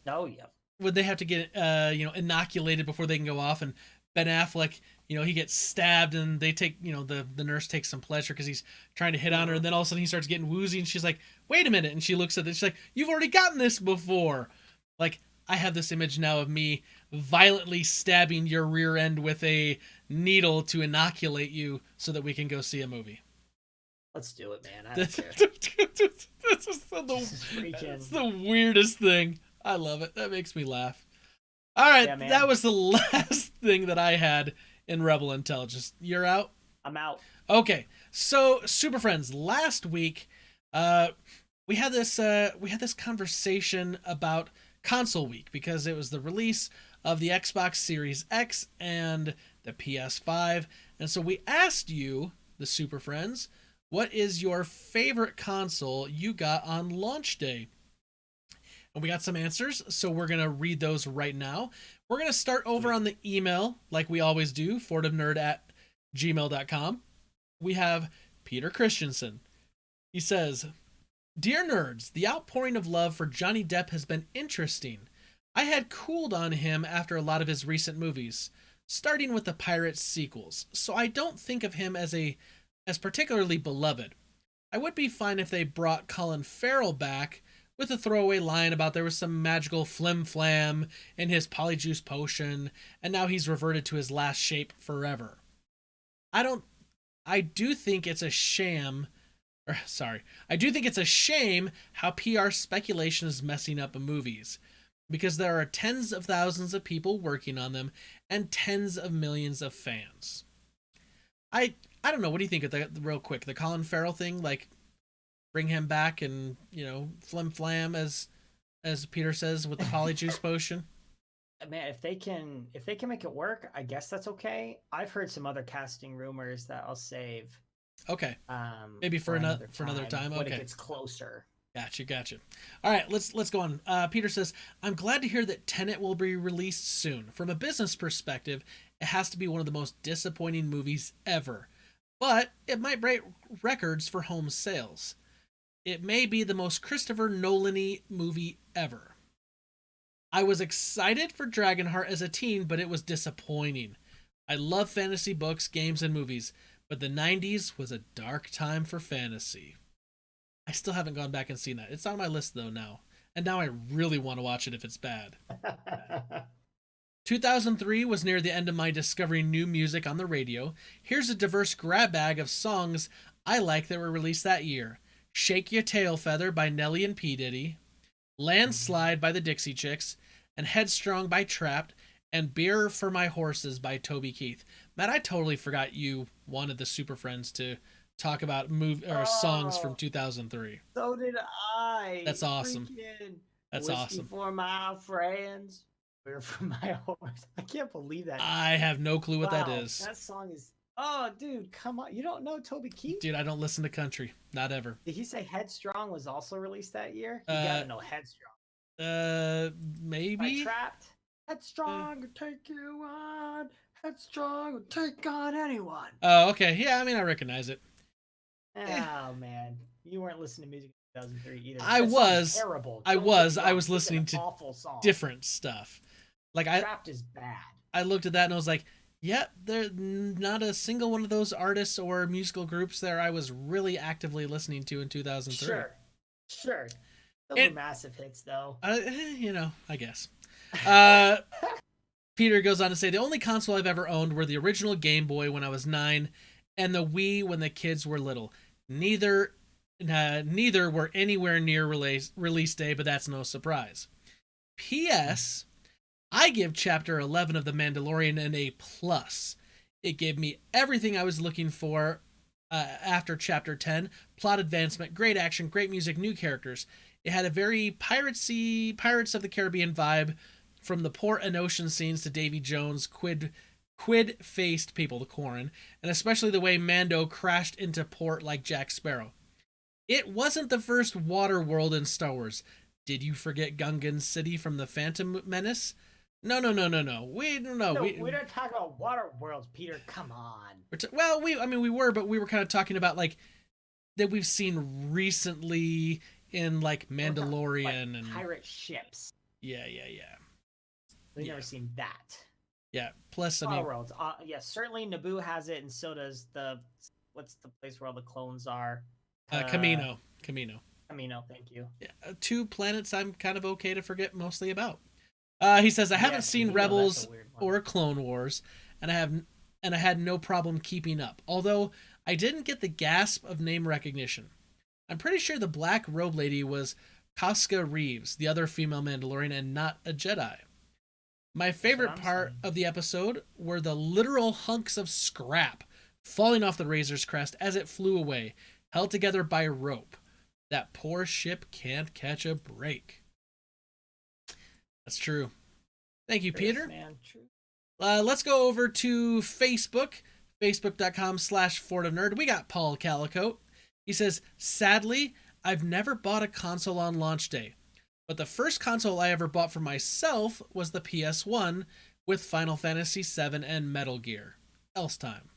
Speaker 1: when they have to get inoculated before they can go off, and Ben Affleck, he gets stabbed and they take, the nurse takes some pleasure because he's trying to hit on her, and then all of a sudden he starts getting woozy and she's like, wait a minute, and she looks at this, she's like, you've already gotten this before. Like, I have this image now of me violently stabbing your rear end with a needle to inoculate you so that we can go see a movie.
Speaker 2: Let's do it, man. I don't care.
Speaker 1: It's the weirdest thing. I love it. That makes me laugh. All right,
Speaker 2: Yeah, man.
Speaker 1: that was the last thing that I had in Rebel Intelligence. You're out?
Speaker 2: I'm out.
Speaker 1: Okay, so Super Friends, last week we had this conversation about console week because it was the release of the Xbox Series X and the PS5, and so we asked you, the Super Friends, what is your favorite console you got on launch day? And we got some answers, so we're going to read those right now. We're going to start over on the email, like we always do, fordofnerd@gmail.com. We have Peter Christensen. He says, Dear Nerds, the outpouring of love for Johnny Depp has been interesting. I had cooled on him after a lot of his recent movies, starting with the Pirates sequels, so I don't think of him as particularly beloved. I would be fine if they brought Colin Farrell back with a throwaway line about there was some magical flim-flam in his polyjuice potion, and now he's reverted to his last shape forever. I do think it's a shame how PR speculation is messing up movies, because there are tens of thousands of people working on them and tens of millions of fans. I don't know, what do you think of that, real quick? The Colin Farrell thing, like, bring him back and, flim-flam, as Peter says, with the polyjuice potion?
Speaker 2: Man, if they can make it work, I guess that's okay. I've heard some other casting rumors that I'll save.
Speaker 1: Okay. Maybe for another time.
Speaker 2: When
Speaker 1: okay.
Speaker 2: it gets closer.
Speaker 1: Gotcha. All right, let's go on. Peter says, I'm glad to hear that Tenet will be released soon. From a business perspective, it has to be one of the most disappointing movies ever. But it might break records for home sales. It may be the most Christopher Nolan-y movie ever. I was excited for Dragonheart as a teen, but it was disappointing. I love fantasy books, games, and movies, but the 90s was a dark time for fantasy. I still haven't gone back and seen that. It's on my list, though, now. And now I really want to watch it if it's bad. 2003 was near the end of my discovering new music on the radio. Here's a diverse grab bag of songs I like that were released that year. Shake Your Tail Feather by Nelly and P. Diddy, Landslide by the Dixie Chicks, and Headstrong by Trapped, and Beer for My Horses by Toby Keith. Matt, I totally forgot you wanted the Super Friends to talk about songs from 2003.
Speaker 2: So did I.
Speaker 1: That's awesome. That's
Speaker 2: Whiskey
Speaker 1: awesome.
Speaker 2: For my friends, beer for my horse. I can't believe that.
Speaker 1: I have no clue what that is.
Speaker 2: That song is... Oh, dude, come on. You don't know Toby Keith?
Speaker 1: Dude, I don't listen to country. Not ever.
Speaker 2: Did he say Headstrong was also released that year? You gotta know Headstrong.
Speaker 1: Maybe?
Speaker 2: By Trapped? Headstrong will take you on. Headstrong will take on anyone.
Speaker 1: Oh, okay. Yeah, I mean, I recognize it.
Speaker 2: Oh, man. You weren't listening to music in 2003 either.
Speaker 1: I was.
Speaker 2: Terrible.
Speaker 1: I was listening to different stuff. Like,
Speaker 2: Trapped is bad.
Speaker 1: I looked at that and I was like, yeah, there's not a single one of those artists or musical groups there I was really actively listening to in 2003.
Speaker 2: Sure. Those were massive hits, though.
Speaker 1: I guess. Peter goes on to say, the only console I've ever owned were the original Game Boy when I was 9 and the Wii when the kids were little. Neither were anywhere near release day, but that's no surprise. P.S. I give Chapter 11 of The Mandalorian an A+. It gave me everything I was looking for after Chapter 10. Plot advancement, great action, great music, new characters. It had a very Pirates of the Caribbean vibe, from the port and ocean scenes to Davy Jones' quid-faced people, the Corrin, and especially the way Mando crashed into port like Jack Sparrow. It wasn't the first water world in Star Wars. Did you forget Gungan City from The Phantom Menace? No.
Speaker 2: We're not talking about water worlds, Peter. Come on.
Speaker 1: We were kind of talking about, like, that we've seen recently in, like, Mandalorian and
Speaker 2: pirate ships.
Speaker 1: Yeah.
Speaker 2: We've never seen that.
Speaker 1: Yeah. Plus,
Speaker 2: water worlds. Certainly Naboo has it, and so does what's the place where all the clones are?
Speaker 1: Camino.
Speaker 2: Camino, thank you.
Speaker 1: Yeah, 2 planets I'm kind of okay to forget mostly about. He says, I haven't
Speaker 2: Yes,
Speaker 1: seen
Speaker 2: Neo, that's
Speaker 1: Rebels
Speaker 2: a weird one.
Speaker 1: or Clone Wars, and I had no problem keeping up. Although I didn't get the gasp of name recognition. I'm pretty sure the black robe lady was Casca Reeves, the other female Mandalorian, and not a Jedi. My favorite part
Speaker 2: saying.
Speaker 1: of the episode were the literal hunks of scrap falling off the Razor's crest as it flew away, held together by rope. That poor ship can't catch a break. That's true. Thank you, Peter.
Speaker 2: Man, true.
Speaker 1: Let's go over to Facebook, facebook.com/Fort of Nerd. We got Paul Calico. He says, sadly, I've never bought a console on launch day, but the first console I ever bought for myself was the PS1 with Final Fantasy VII and Metal Gear. Else time.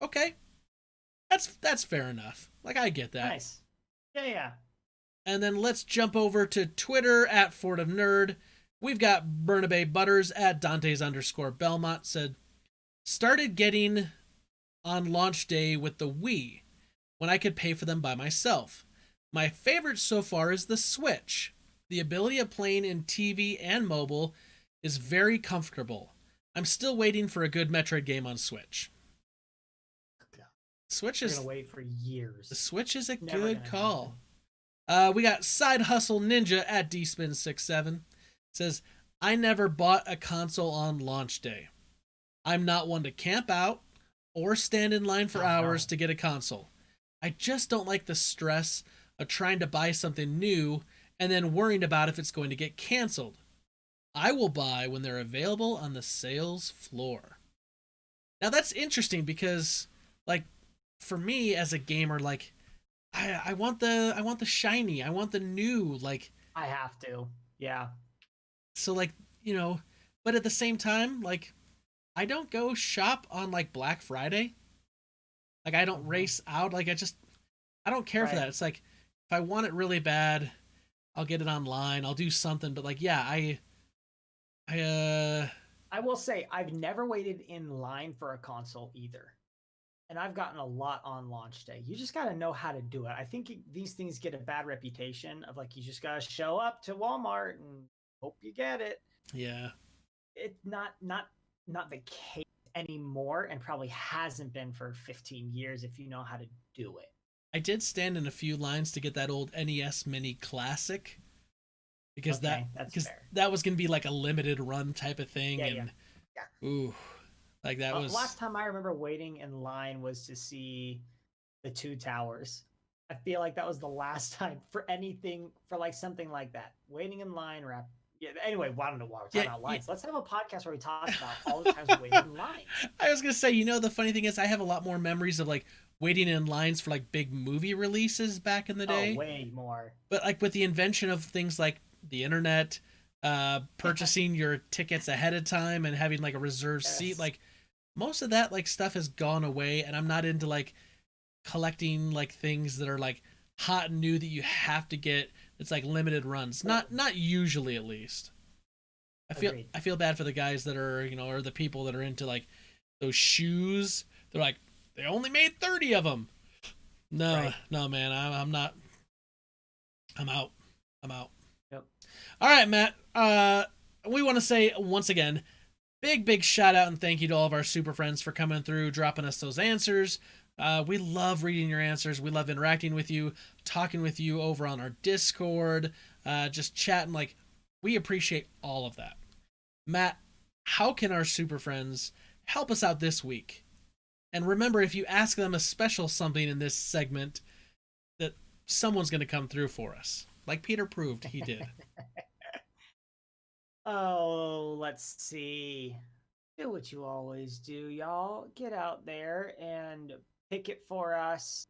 Speaker 1: Okay. That's fair enough. Like, I get that.
Speaker 2: Nice. Yeah.
Speaker 1: And then let's jump over to Twitter @Fort of Nerd. We've got Bernabe Butters @Dantes_Belmont said, started getting on launch day with the Wii when I could pay for them by myself. My favorite so far is the Switch. The ability of playing in TV and mobile is very comfortable. I'm still waiting for a good Metroid game on Switch. Switch
Speaker 2: We're
Speaker 1: is
Speaker 2: gonna wait for years.
Speaker 1: the Switch is a
Speaker 2: Never
Speaker 1: good
Speaker 2: gonna
Speaker 1: call.
Speaker 2: happen.
Speaker 1: We got Side Hustle Ninja @DSpin67 says, I never bought a console on launch day. I'm not one to camp out or stand in line for hours to get a console. I just don't like the stress of trying to buy something new and then worrying about if it's going to get canceled. I will buy when they're available on the sales floor. Now that's interesting because, like, for me as a gamer, like, I want the shiny, I want the new, like,
Speaker 2: I have to. Yeah.
Speaker 1: so, like, you know, but at the same time, like, I don't go shop on, like, Black Friday. Like, I don't race out. Like, I don't care for
Speaker 2: Right.
Speaker 1: that. It's like, if I want it really bad, I'll get it online. I'll do something. But, like, yeah,
Speaker 2: I will say I've never waited in line for a console either. And I've gotten a lot on launch day. You just got to know how to do it. I think these things get a bad reputation of, like, you just got to show up to Walmart and hope you get it.
Speaker 1: yeah.
Speaker 2: It's not the case anymore, and probably hasn't been for 15 years if you know how to do it.
Speaker 1: I did stand in a few lines to get that old NES Mini Classic. Because
Speaker 2: Okay, that's fair.
Speaker 1: that was going to be like a limited run type of thing.
Speaker 2: Yeah.
Speaker 1: Ooh, like that was...
Speaker 2: Last time I remember waiting in line was to see the Two Towers. I feel like that was the last time for anything, for like something like that. Waiting in line, yeah. Anyway, I don't know why we're talking about lines. Let's have a podcast where we talk about all the times we waited in lines.
Speaker 1: I was gonna say, you know, the funny thing is, I have a lot more memories of like waiting in lines for like big movie releases back in the day.
Speaker 2: Oh, way more.
Speaker 1: But like with the invention of things like the internet, purchasing your tickets ahead of time and having like a reserved seat, like most of that like stuff has gone away, and I'm not into like collecting like things that are like hot and new that you have to get. It's like limited runs. Not usually, at least.
Speaker 2: Agreed.
Speaker 1: I feel bad for the guys that are, you know, or the people that are into like those shoes. They're like, they only made 30 of them. No, no, man, I'm not. I'm out.
Speaker 2: Yep.
Speaker 1: All right, Matt. We want to say once again, big shout out and thank you to all of our super friends for coming through, dropping us those answers. We love reading your answers. We love interacting with you, talking with you over on our Discord, just chatting. Like, we appreciate all of that. Matt, how can our super friends help us out this week? And remember, if you ask them a special something in this segment, that someone's going to come through for us. Like Peter proved he did.
Speaker 2: Oh, let's see. Do what you always do, y'all. Get out there and pick it for us.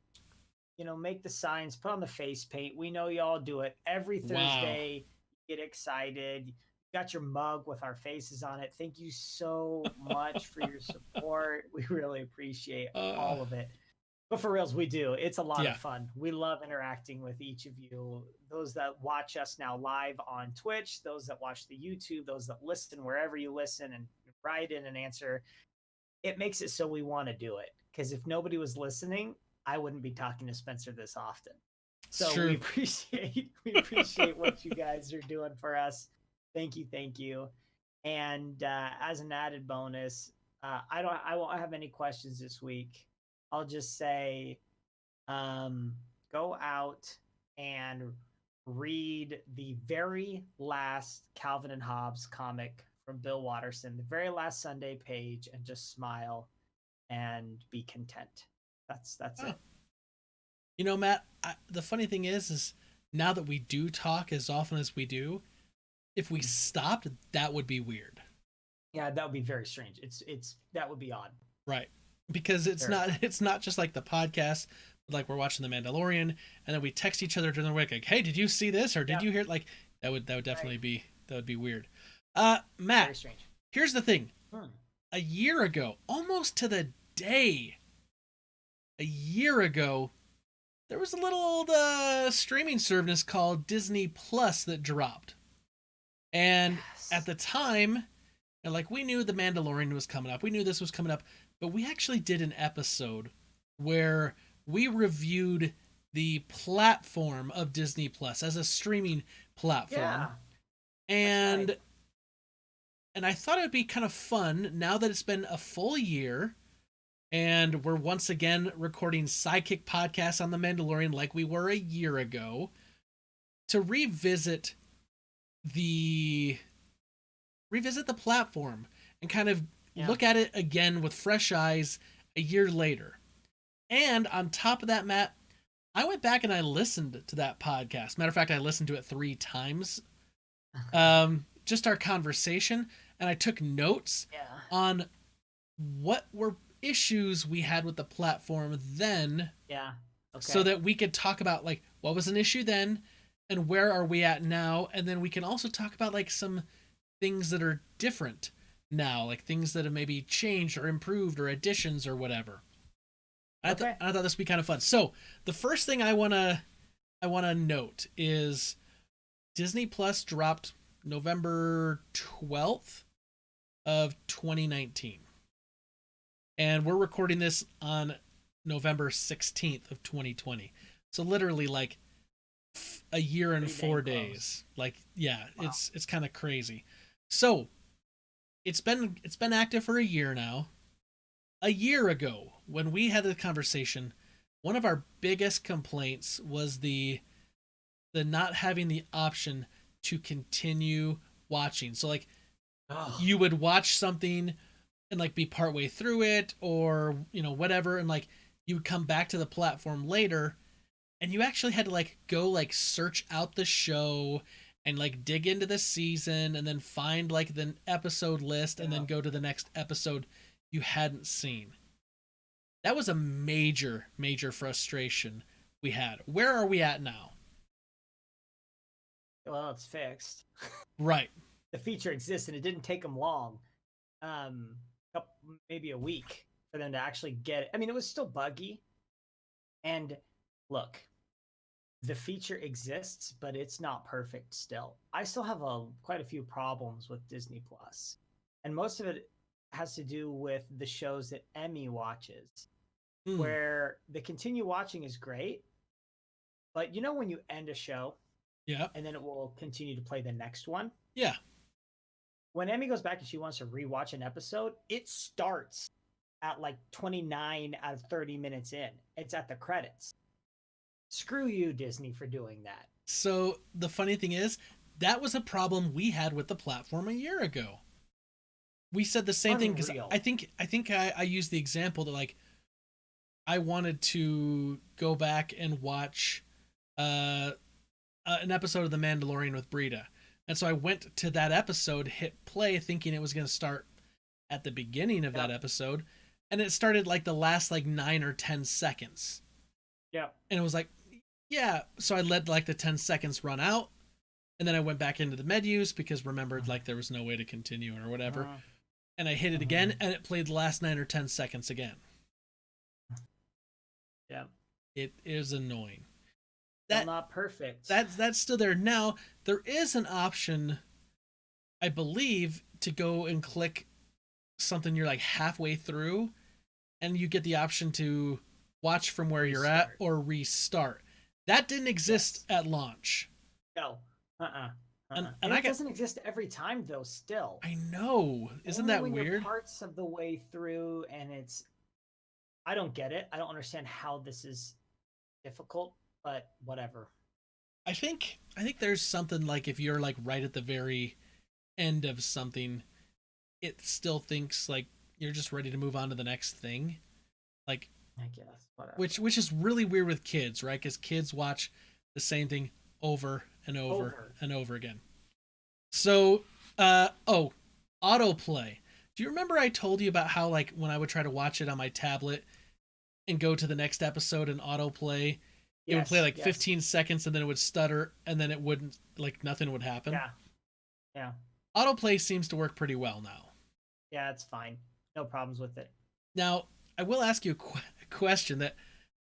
Speaker 2: You know, make the signs, put on the face paint. We know y'all do it every Thursday. Get excited. You got your mug with our faces on it. Thank you so much for your support. We really appreciate all of it. But for reals, we do. It's a lot of fun. We love interacting with each of you. Those that watch us now live on Twitch, those that watch the YouTube, those that listen wherever you listen and write in an answer. It makes it so we want to do it. Because if nobody was listening, I wouldn't be talking to Spencer this often. So we appreciate what you guys are doing for us. Thank you. And as an added bonus, I won't have any questions this week. I'll just say, um, go out and read the very last Calvin and Hobbes comic from Bill Watterson, the very last Sunday page, and just smile and be content. That's
Speaker 1: Oh.
Speaker 2: it.
Speaker 1: You know, Matt, the funny thing is now that we do talk as often as we do, if we stopped, that would be weird.
Speaker 2: Yeah, that would be very strange. It's that would be odd.
Speaker 1: Right. Because it's not just like the podcast, like we're watching The Mandalorian and then we text each other during the week like, "Hey, did you see this or did you hear?" Like that would definitely be weird. Matt,
Speaker 2: Very strange.
Speaker 1: here's the thing. A year ago, almost to the day, a year ago, there was a little old streaming service called Disney Plus that dropped. And at the time, like we knew The Mandalorian was coming up. We knew this was coming up, but we actually did an episode where we reviewed the platform of Disney Plus as a streaming platform.
Speaker 2: Yeah.
Speaker 1: And
Speaker 2: right.
Speaker 1: and I thought it'd be kind of fun now that it's been a full year and we're once again recording Sidekick podcasts on The Mandalorian like we were a year ago, to revisit the platform and kind of look at it again with fresh eyes a year later. And on top of that, Matt, I went back and I listened to that podcast. Matter of fact, I listened to it 3 times. Just our conversation, and I took notes on what were issues we had with the platform then.
Speaker 2: Yeah. Okay.
Speaker 1: So that we could talk about like what was an issue then and where are we at now, and then we can also talk about like some things that are different now, like things that have maybe changed or improved or additions or whatever. I thought this would be kind of fun. So the first thing I wanna note is Disney Plus dropped November 12th of 2019. And we're recording this on November 16th of 2020. So literally like a year and 4 days. Like, yeah, wow. It's kind of crazy. So it's been active for a year now. A year ago, when we had the conversation, one of our biggest complaints was the not having the option to continue watching. So like you would watch something and like be partway through it or, you know, whatever, and like you would come back to the platform later and you actually had to like go like search out the show and like dig into the season and then find like the episode list and then go to the next episode you hadn't seen. That was a major frustration we had. Where are we at now?
Speaker 2: Well, it's fixed.
Speaker 1: Right.
Speaker 2: The feature exists and it didn't take them long. Maybe a week for them to actually get it. I mean, it was still buggy. And look, the feature exists, but it's not perfect still. I still have quite a few problems with Disney Plus. And most of it has to do with the shows that Emmy watches, where the continue watching is great. But you know when you end a show, and then it will continue to play the next one?
Speaker 1: Yeah.
Speaker 2: When Emmy goes back and she wants to rewatch an episode, it starts at like 29 out of 30 minutes in. It's at the credits. Screw you, Disney, for doing that.
Speaker 1: So the funny thing is, that was a problem we had with the platform a year ago. We said the same thing because I think I used the example that like I wanted to go back and watch an episode of The Mandalorian with Brita. And so I went to that episode, hit play, thinking it was going to start at the beginning of that episode. And it started like the last like 9 or 10 seconds.
Speaker 2: Yeah.
Speaker 1: And it was like, yeah. So I let like the 10 seconds run out. And then I went back into the menus because remembered like there was no way to continue or whatever. And I hit it again and it played the last 9 or 10 seconds again.
Speaker 2: Yeah.
Speaker 1: It is annoying.
Speaker 2: Still not perfect.
Speaker 1: That's still there. Now, there is an option, I believe, to go and click something you're like halfway through, and you get the option to watch from where you're at or restart. That didn't exist at launch.
Speaker 2: No. And it doesn't exist every time though. Still,
Speaker 1: I know. Isn't
Speaker 2: only
Speaker 1: that
Speaker 2: when
Speaker 1: weird?
Speaker 2: you're parts of the way through, and I don't get it. I don't understand how this is difficult, but whatever.
Speaker 1: I think there's something like if you're like right at the very end of something, it still thinks like you're just ready to move on to the next thing. Like,
Speaker 2: I guess whatever.
Speaker 1: which is really weird with kids, right? Because kids watch the same thing over and over and over again. So, autoplay. Do you remember I told you about how like when I would try to watch it on my tablet and go to the next episode and autoplay, it would play like 15 seconds and then it would stutter and then it wouldn't, like nothing would happen?
Speaker 2: Yeah.
Speaker 1: Autoplay seems to work pretty well now.
Speaker 2: Yeah, it's fine. No problems with it.
Speaker 1: Now, I will ask you a question that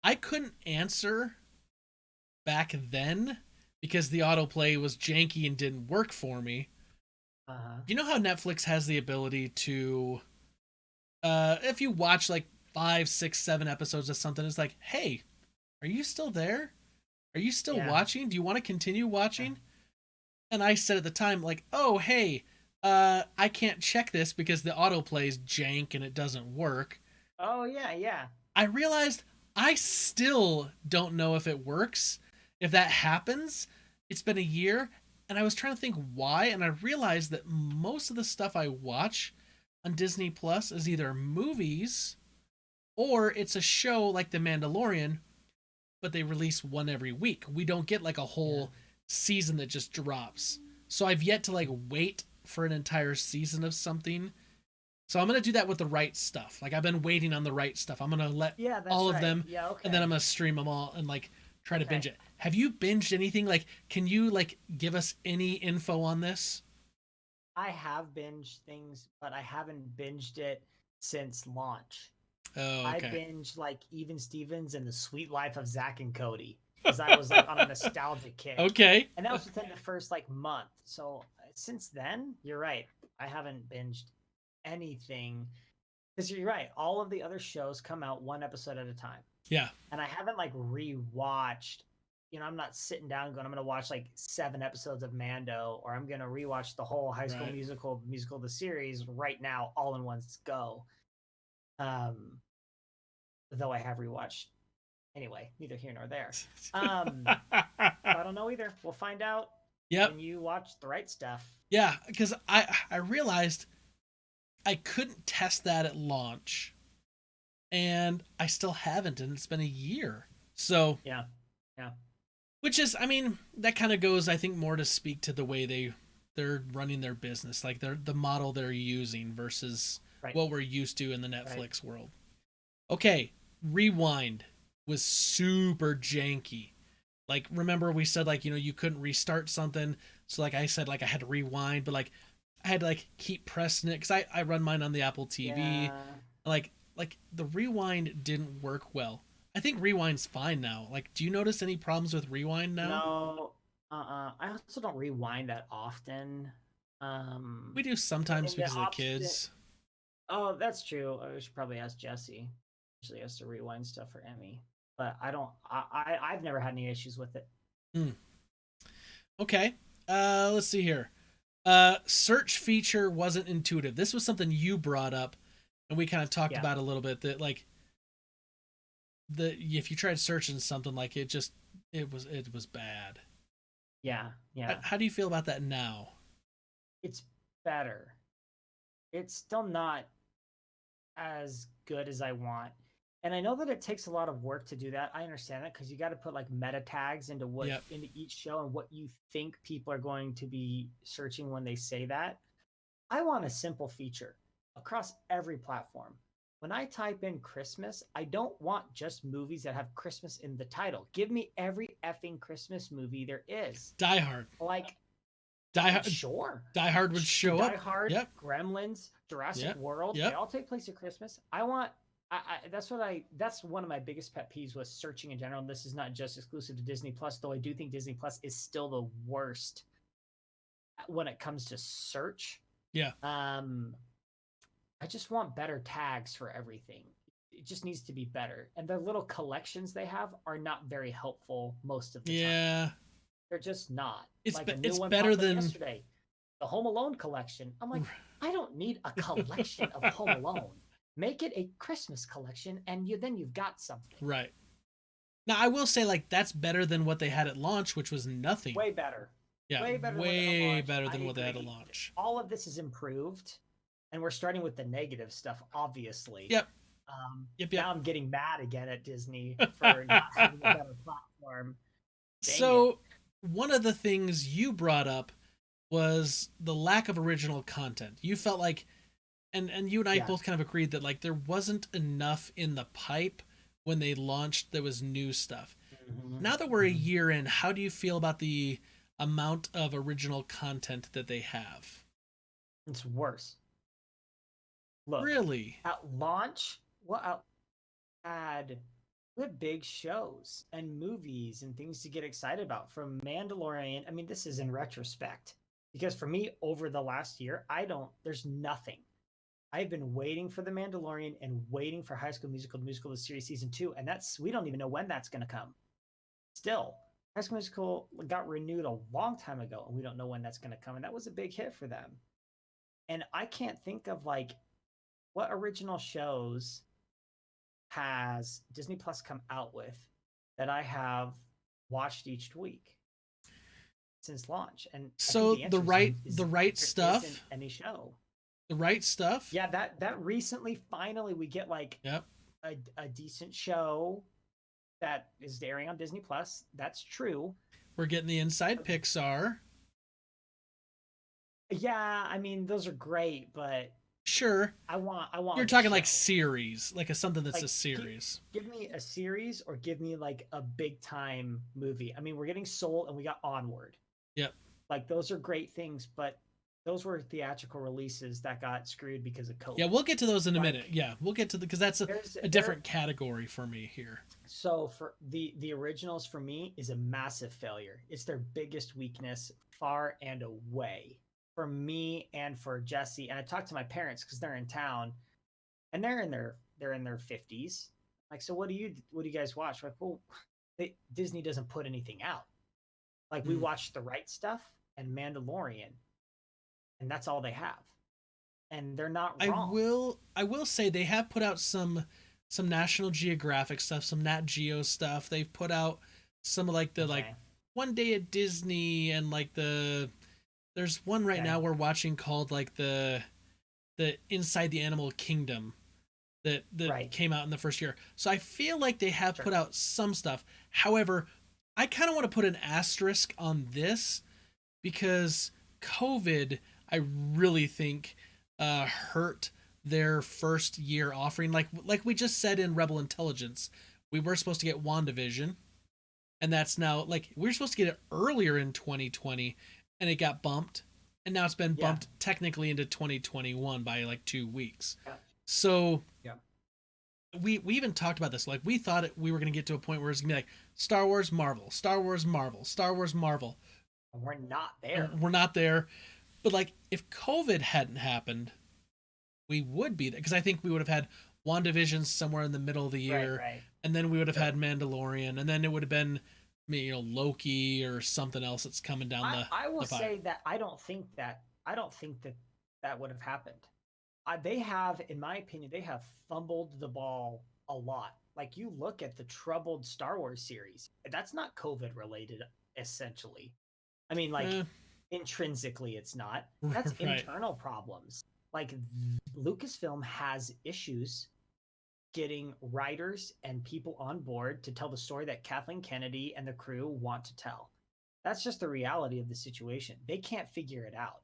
Speaker 1: I couldn't answer back then because the autoplay was janky and didn't work for me. You know how Netflix has the ability to, if you watch like 5, 6, 7 episodes of something, it's like, hey, are you still there? Are you still watching? Do you want to continue watching? And I said at the time, like, oh, hey, I can't check this because the autoplay is jank and it doesn't work.
Speaker 2: Oh, yeah.
Speaker 1: I realized I still don't know if it works. If that happens, it's been a year, and I was trying to think why, and I realized that most of the stuff I watch on Disney Plus is either movies or it's a show like The Mandalorian, but they release one every week. We don't get like a whole season that just drops. So I've yet to like wait for an entire season of something. So I'm going to do that with the right stuff. Like I've been waiting on the right stuff. I'm going to let all of them and then I'm going to stream them all and like try to binge it. Have you binged anything? Like, can you like give us any info on this?
Speaker 2: I have binged things, but I haven't binged it since launch.
Speaker 1: Oh, okay.
Speaker 2: I binged like Even Stevens and The Sweet Life of Zach and Cody because I was like on a nostalgic kick.
Speaker 1: Okay.
Speaker 2: And that was within the first like month. So since then, you're right. I haven't binged anything because you're right. All of the other shows come out one episode at a time.
Speaker 1: Yeah. And
Speaker 2: I haven't like rewatched. I'm not sitting down going, I'm going to watch like 7 episodes of Mando, or I'm going to rewatch the whole High School Musical, the series right now, all in one go. Though I have rewatched. Anyway, neither here nor there. I don't know either. We'll find out when you watch the right stuff.
Speaker 1: Yeah, because I realized I couldn't test that at launch, and I still haven't, and it's been a year. So
Speaker 2: yeah.
Speaker 1: Which is, I mean, that kind of goes, I think, more to speak to the way they're running their business, like the model they're using versus what we're used to in the Netflix world. Okay, Rewind was super janky. Like, remember we said, like, you couldn't restart something, so like I said, like I had to rewind, but like I had to like keep pressing it because I run mine on the Apple TV.
Speaker 2: Yeah.
Speaker 1: Like the Rewind didn't work well. I think Rewind's fine now. Like, do you notice any problems with Rewind now?
Speaker 2: No. I also don't rewind that often.
Speaker 1: We do sometimes because of the kids.
Speaker 2: Oh, that's true. I should probably ask Jesse. Usually has to rewind stuff for Emmy, but I don't. I've never had any issues with it.
Speaker 1: Okay. Let's see here. Search feature wasn't intuitive. This was something you brought up, and we kind of talked about a little bit. That like if you tried searching something, like it was bad.
Speaker 2: Yeah.
Speaker 1: How do you feel about that now?
Speaker 2: It's better. It's still not as good as I want. And I know that it takes a lot of work to do that. I understand that because you got to put like meta tags into into each show and what you think people are going to be searching when they say that. I want a simple feature across every platform. When I type in Christmas, I don't want just movies that have Christmas in the title. Give me every effing Christmas movie there is.
Speaker 1: Die Hard.
Speaker 2: Like
Speaker 1: Die Hard.
Speaker 2: Sure.
Speaker 1: Die Hard would show up.
Speaker 2: Die Hard, Gremlins, Jurassic World. They all take place at Christmas. That's one of my biggest pet peeves was searching in general. And this is not just exclusive to Disney Plus, though I do think Disney Plus is still the worst when it comes to search.
Speaker 1: Yeah.
Speaker 2: I just want better tags for everything. It just needs to be better. And the little collections they have are not very helpful most of the time. They're just not.
Speaker 1: It's
Speaker 2: Like a new
Speaker 1: it's
Speaker 2: one
Speaker 1: better
Speaker 2: popped up
Speaker 1: than
Speaker 2: yesterday, the Home Alone collection. I'm like, I don't need a collection of Home Alone. Make it a Christmas collection, and then you've got something.
Speaker 1: right. Now I will say like that's better than what they had at launch, which was nothing.
Speaker 2: Way better.
Speaker 1: Yeah,
Speaker 2: Way better
Speaker 1: way
Speaker 2: than
Speaker 1: better
Speaker 2: I
Speaker 1: than what they had at
Speaker 2: agree.
Speaker 1: launch.
Speaker 2: All of this is improved, and we're starting with the negative stuff, obviously.
Speaker 1: Yep.
Speaker 2: Yep.
Speaker 1: Yep.
Speaker 2: Now I'm getting mad again at Disney for not having a better platform. Dang
Speaker 1: So
Speaker 2: it.
Speaker 1: one of the things you brought up was the lack of original content. You felt like, and you and I
Speaker 2: Yeah.
Speaker 1: both kind of agreed that like there wasn't enough in the pipe when they launched. There was new stuff.
Speaker 2: Mhm.
Speaker 1: Now that we're a year in, how do you feel about the amount of original content that they have?
Speaker 2: It's worse. Look,
Speaker 1: Really?
Speaker 2: at launch, had we had big shows and movies and things to get excited about. From Mandalorian, I mean, this is in retrospect, because for me, over the last year, there's nothing. I've been waiting for The Mandalorian and waiting for High School Musical, the musical, the series season 2, and we don't even know when that's going to come. Still, High School Musical got renewed a long time ago, and we don't know when that's going to come, and that was a big hit for them. And I can't think of like what original shows has Disney Plus come out with that I have watched each week since launch. And
Speaker 1: So the right
Speaker 2: there
Speaker 1: stuff,
Speaker 2: isn't any show.
Speaker 1: the right stuff.
Speaker 2: Yeah, that recently finally we get like
Speaker 1: Yep.
Speaker 2: a decent show that is airing on Disney Plus. That's true.
Speaker 1: We're getting the Inside Pixar.
Speaker 2: Yeah, I mean those are great, but
Speaker 1: Sure.
Speaker 2: I want.
Speaker 1: You're
Speaker 2: the
Speaker 1: talking like
Speaker 2: show.
Speaker 1: series, like something that's
Speaker 2: Like,
Speaker 1: a series.
Speaker 2: Give me a series or give me like a big time movie. I mean, we're getting Soul and we got Onward.
Speaker 1: Yep.
Speaker 2: Like those are great things, but those were theatrical releases that got screwed because of COVID.
Speaker 1: Yeah, we'll get to those in a
Speaker 2: Like,
Speaker 1: minute. Yeah, we'll get to because that's a different category for me here.
Speaker 2: So for the originals for me is a massive failure. It's their biggest weakness, far and away, for me and for Jesse. And I talked to my parents because they're in town, and they're in their 50s. Like, so what do you guys watch? Like, well, Disney doesn't put anything out. Like, we watch The Right Stuff and Mandalorian, and that's all they have. And they're not wrong.
Speaker 1: I will say they have put out some National Geographic stuff, some Nat Geo stuff. They've put out some of like the like One Day at Disney and like there's one right now we're watching called like the Inside the Animal Kingdom that came out in the first year. So I feel like they have put out some stuff. However, I kind of want to put an asterisk on this because COVID, I really think, hurt their first year offering. Like we just said in Rebel Intelligence, we were supposed to get WandaVision, and that's now like we were supposed to get it earlier in 2020, and it got bumped, and now it's been bumped technically into 2021 by like 2 weeks.
Speaker 2: Yeah.
Speaker 1: So we even talked about this. Like we thought we were going to get to a point where it's going to be like Star Wars, Marvel, Star Wars, Marvel, Star Wars, Marvel.
Speaker 2: We're not there.
Speaker 1: We're not there. But like if COVID hadn't happened, we would be there because I think we would have had WandaVision somewhere in the middle of the year, and then we would have had Mandalorian, and then it would have been, Loki or something else that's coming down the.
Speaker 2: I will
Speaker 1: the pipe.
Speaker 2: say that I don't think that would have happened. They have, in my opinion, they have fumbled the ball a lot. Like you look at the troubled Star Wars series, that's not COVID related, essentially. I mean, like intrinsically, it's not. That's internal problems. Like Lucasfilm has issues getting writers and people on board to tell the story that Kathleen Kennedy and the crew want to tell. That's just the reality of the situation. They can't figure it out.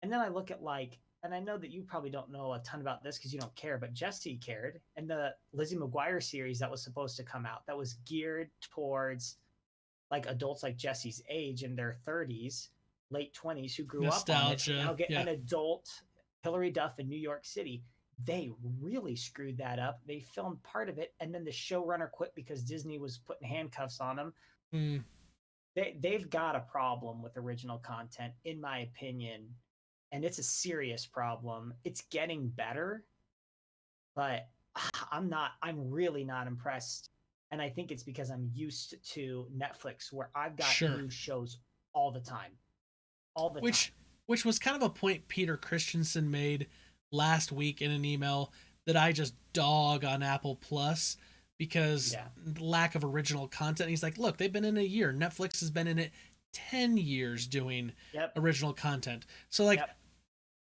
Speaker 2: And then I look at and I know that you probably don't know a ton about this because you don't care, but Jesse cared. And the Lizzie McGuire series that was supposed to come out that was geared towards like adults like Jesse's age in their 30s, late 20s who grew up on it and now get an adult Hillary Duff in New York City. They really screwed that up. They filmed part of it, and then the showrunner quit because Disney was putting handcuffs on them. They've got a problem with original content, in my opinion, and it's a serious problem. It's getting better, but I'm really not impressed And I think it's because I'm used to Netflix, where I've got
Speaker 1: Sure.
Speaker 2: new shows all the time. All the time.
Speaker 1: Which was kind of a point Peter Christensen made last week in an email that I just dog on Apple Plus because lack of original content. He's like, look, they've been in a year. Netflix has been in it 10 years doing original content. So like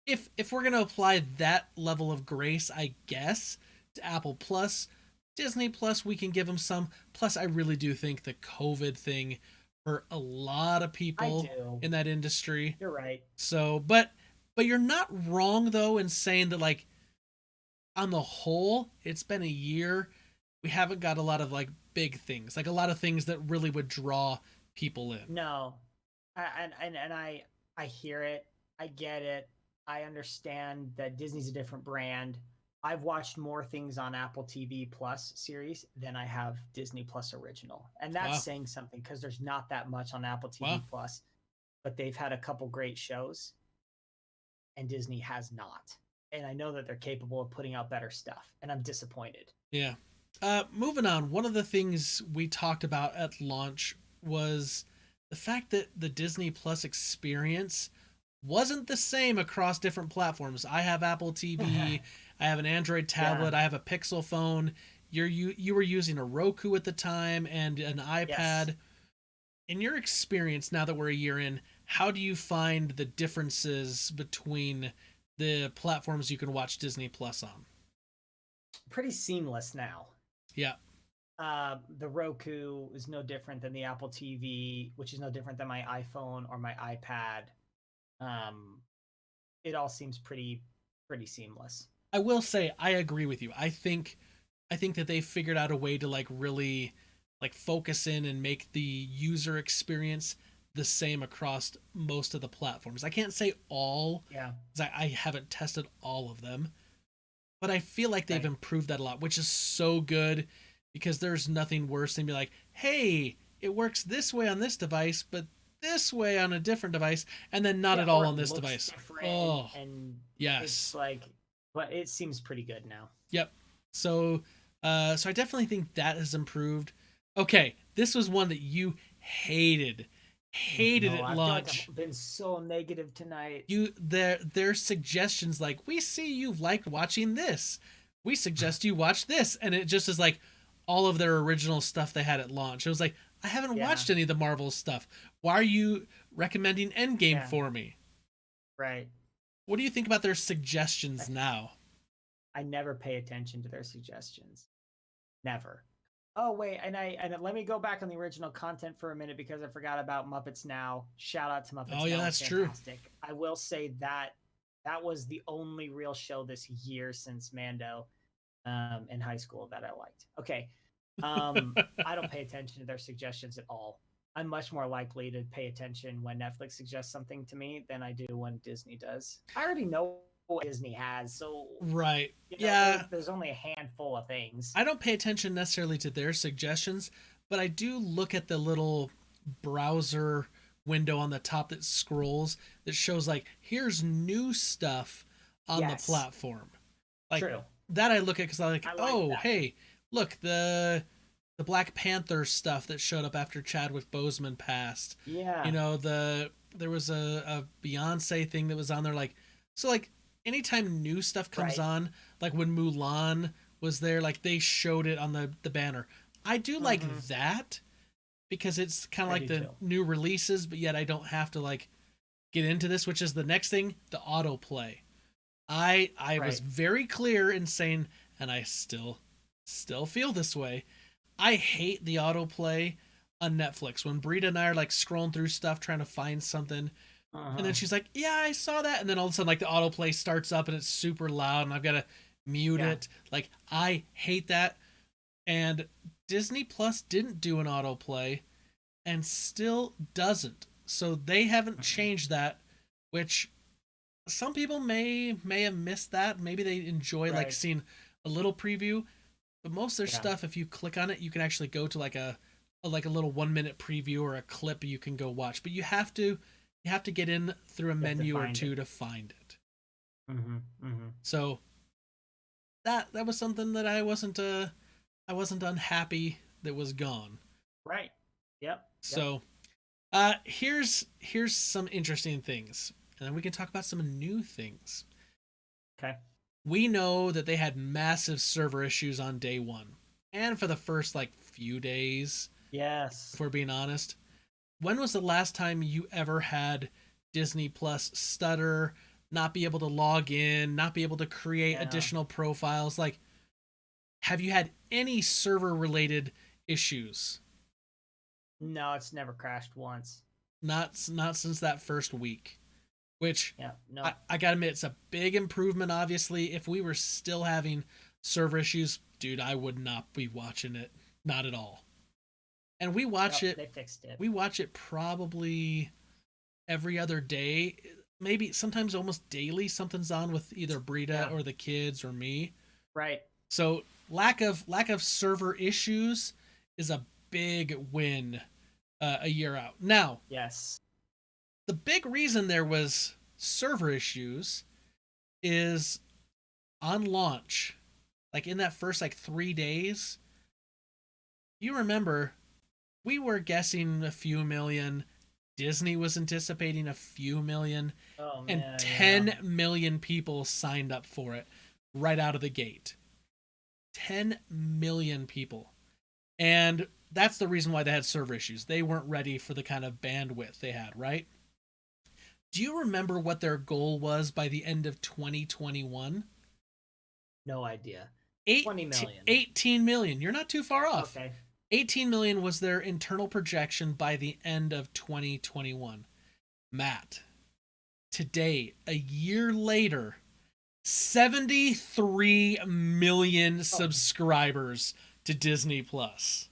Speaker 1: if we're going to apply that level of grace, I guess, to Apple Plus, Disney Plus, we can give them some. Plus, I really do think the COVID thing hurt a lot of people in that industry.
Speaker 2: You're right.
Speaker 1: So, but you're not wrong though in saying that, like, on the whole, it's been a year. We haven't got a lot of like big things, like a lot of things that really would draw people in.
Speaker 2: No, I hear it. I get it. I understand that Disney's a different brand. I've watched more things on Apple TV Plus series than I have Disney Plus original. And that's saying something, because there's not that much on Apple TV Plus, but they've had a couple great shows and Disney has not. And I know that they're capable of putting out better stuff, and I'm disappointed.
Speaker 1: Yeah. Moving on, one of the things we talked about at launch was the fact that the Disney Plus experience wasn't the same across different platforms. I have Apple TV, I have an Android tablet, I have a Pixel phone. You were using a Roku at the time and an iPad. Yes. In your experience, now that we're a year in, how do you find the differences between the platforms you can watch Disney Plus on?
Speaker 2: Pretty seamless now.
Speaker 1: Yeah.
Speaker 2: The Roku is no different than the Apple TV, which is no different than my iPhone or my iPad. It all seems pretty seamless.
Speaker 1: I will say I agree with you. I think that they figured out a way to like really like focus in and make the user experience the same across most of the platforms. I can't say all, because I haven't tested all of them, but I feel like they've improved that a lot, which is so good, because there's nothing worse than be like, hey, it works this way on this device, but this way on a different device, and then not at all on this device. Oh,
Speaker 2: and
Speaker 1: yes.
Speaker 2: It's like, but it seems pretty good now.
Speaker 1: Yep. So I definitely think that has improved. Okay, this was one that you hated at launch.
Speaker 2: I've been so negative tonight.
Speaker 1: Their suggestions like, we see you've liked watching this, we suggest you watch this, and it just is like all of their original stuff they had at launch. It was like, I haven't watched any of the Marvel stuff. Why are you recommending Endgame for me?
Speaker 2: Right.
Speaker 1: What do you think about their suggestions now?
Speaker 2: I never pay attention to their suggestions. Never. Oh, wait, and let me go back on the original content for a minute, because I forgot about Muppets Now. Shout out to Muppets Now.
Speaker 1: Oh, yeah, that's fantastic.
Speaker 2: True. I will say that was the only real show this year since Mando in high school that I liked. Okay. I don't pay attention to their suggestions at all. I'm much more likely to pay attention when Netflix suggests something to me than I do when Disney does. I already know what Disney has, so
Speaker 1: right.
Speaker 2: There's only a handful of things.
Speaker 1: I don't pay attention necessarily to their suggestions, but I do look at the little browser window on the top that scrolls that shows like, here's new stuff on the platform. Like, true. That I look at because I'm like, hey, look, the Black Panther stuff that showed up after Chadwick Boseman passed.
Speaker 2: Yeah.
Speaker 1: You know, there was a Beyonce thing that was on there. Like, so like anytime new stuff comes on, like when Mulan was there, like they showed it on the banner. I do like that, because it's kind of like the new releases, but yet I don't have to like get into this, which is the next thing, the autoplay. I was very clear in saying, and I still feel this way, I hate the autoplay on Netflix. When Brita and I are like scrolling through stuff trying to find something, and then she's like, yeah, I saw that, and then all of a sudden like the autoplay starts up and it's super loud and I've got to mute it. Like, I hate that. And Disney Plus didn't do an autoplay and still doesn't. So they haven't changed that, which some people may have missed that. Maybe they enjoy like seeing a little preview. But most of their stuff, if you click on it, you can actually go to like a little 1 minute preview or a clip you can go watch. But you have to get in through a menu or two to find it. So that was something that I wasn't unhappy that was gone.
Speaker 2: Right. Yep.
Speaker 1: So, here's some interesting things, and then we can talk about some new things.
Speaker 2: Okay.
Speaker 1: We know that they had massive server issues on day one, and for the first like few days.
Speaker 2: Yes.
Speaker 1: If we're being honest, when was the last time you ever had Disney Plus stutter, not be able to log in, not be able to create additional profiles? Like, have you had any server related issues?
Speaker 2: No, it's never crashed once.
Speaker 1: Not since that first week. Which,
Speaker 2: no.
Speaker 1: I gotta admit, it's a big improvement. Obviously, if we were still having server issues, dude, I would not be watching it. Not at all. And we watch it.
Speaker 2: They fixed it.
Speaker 1: We watch it probably every other day, maybe sometimes almost daily. Something's on with either Brita or the kids or me.
Speaker 2: Right.
Speaker 1: So lack of server issues is a big win a year out. Now,
Speaker 2: yes,
Speaker 1: the big reason there was server issues is on launch, like in that first like 3 days. You remember, we were guessing a few million. Disney was anticipating a few million.
Speaker 2: Oh, man,
Speaker 1: and 10 million people signed up for it right out of the gate. 10 million people. And that's the reason why they had server issues. They weren't ready for the kind of bandwidth they had, right? Do you remember what their goal was by the end of 2021?
Speaker 2: No idea.
Speaker 1: 20 million. 18 million. You're not too far off.
Speaker 2: Okay.
Speaker 1: 18 million was their internal projection by the end of 2021. Matt, today, a year later, 73 million subscribers to Disney Plus.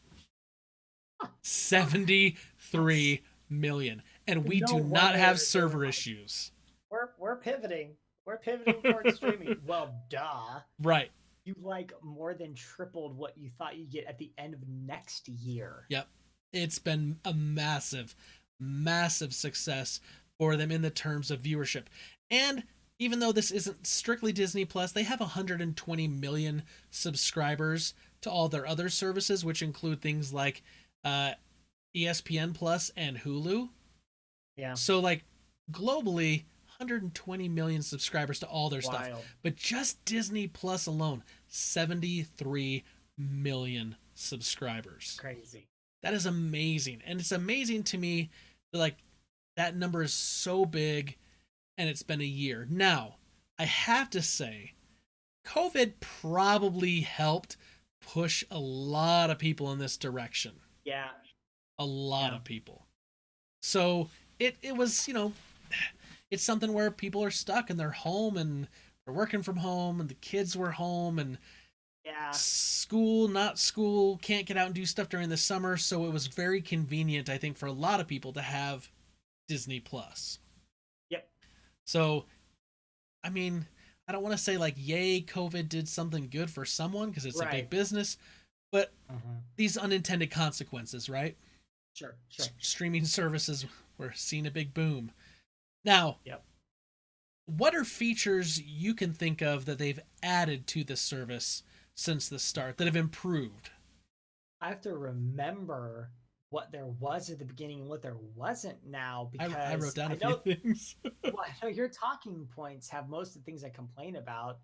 Speaker 1: 73 million. And we do not have server issues.
Speaker 2: We're pivoting. We're pivoting towards streaming. Well, duh.
Speaker 1: Right.
Speaker 2: You like more than tripled what you thought you'd get at the end of next year.
Speaker 1: Yep. It's been a massive, massive success for them in the terms of viewership. And even though this isn't strictly Disney Plus, they have 120 million subscribers to all their other services, which include things like ESPN Plus and Hulu.
Speaker 2: Yeah.
Speaker 1: So like globally, 120 million subscribers to all their stuff. But just Disney Plus alone, 73 million subscribers.
Speaker 2: Crazy.
Speaker 1: That is amazing. And it's amazing to me that like that number is so big and it's been a year. Now, I have to say, COVID probably helped push a lot of people in this direction.
Speaker 2: Yeah.
Speaker 1: A lot of people. So it was, it's something where people are stuck and they're home and they're working from home and the kids were home and school, not school, can't get out and do stuff during the summer. So it was very convenient, I think, for a lot of people to have Disney Plus.
Speaker 2: Yep.
Speaker 1: So, I mean, I don't want to say like, yay, COVID did something good for someone because it's a big business, but these unintended consequences, right?
Speaker 2: Sure.
Speaker 1: Streaming services were seeing a big boom. Now, what are features you can think of that they've added to the service since the start that have improved?
Speaker 2: I have to remember what there was at the beginning and what there wasn't now, because
Speaker 1: I wrote down a few things.
Speaker 2: Well, I know your talking points have most of the things I complain about.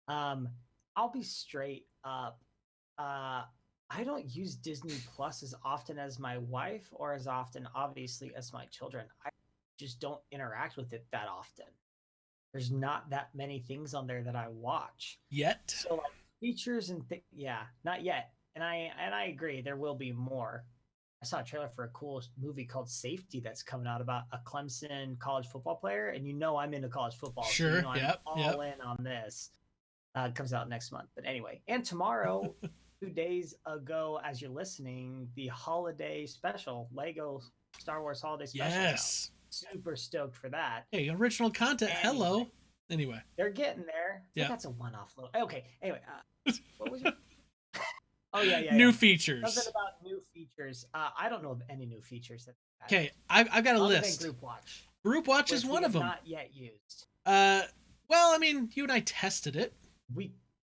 Speaker 2: I'll be straight up. I don't use Disney Plus as often as my wife or as often, obviously, as my children. I just don't interact with it that often. There's not that many things on there that I watch
Speaker 1: yet.
Speaker 2: So like features and not yet. And I agree, there will be more. I saw a trailer for a cool movie called Safety that's coming out about a Clemson college football player, and I'm into college football.
Speaker 1: Sure,
Speaker 2: so I'm all in on this. It comes out next month. But anyway, and tomorrow, 2 days ago, as you're listening, the holiday special, Lego Star Wars holiday special.
Speaker 1: Yes.
Speaker 2: Super stoked for that.
Speaker 1: Hey, original content. Hello. Anyway.
Speaker 2: They're getting there. Yeah. That's a one-off load. Okay. Anyway, what was it? Oh, yeah.
Speaker 1: New features.
Speaker 2: Something about new features. I don't know of any new features.
Speaker 1: Okay, I've got a list.
Speaker 2: Group Watch.
Speaker 1: Group Watch is one of them.
Speaker 2: Not yet used.
Speaker 1: Well, I mean, you and I tested it.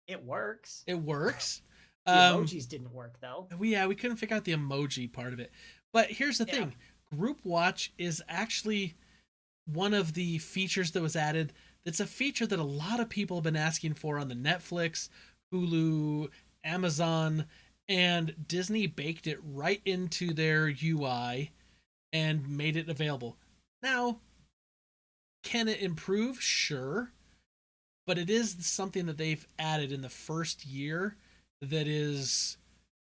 Speaker 2: It works.
Speaker 1: It works.
Speaker 2: The emojis didn't work though.
Speaker 1: we couldn't figure out the emoji part of it. But here's the thing. Group Watch is actually one of the features that was added. That's a feature that a lot of people have been asking for on the Netflix, Hulu, Amazon, and Disney baked it right into their UI and made it available. Now, can it improve? Sure. But it is something that they've added in the first year that is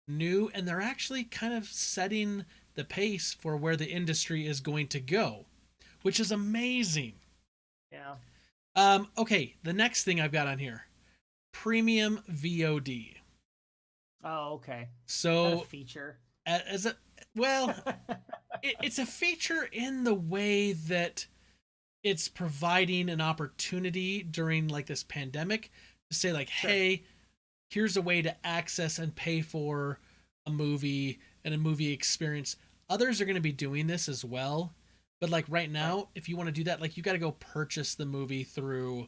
Speaker 1: new, and they're actually kind of setting the pace for where the industry is going to go, which is amazing.
Speaker 2: Yeah.
Speaker 1: Okay, the next thing I've got on here, premium VOD.
Speaker 2: Oh, okay.
Speaker 1: So
Speaker 2: a feature.
Speaker 1: As a it's a feature in the way that it's providing an opportunity during like this pandemic to say like,
Speaker 2: Sure.
Speaker 1: hey, here's a way to access and pay for a movie and a movie experience. Others are going to be doing this as well. But like right now, if you want to do that, like you got to go purchase the movie through,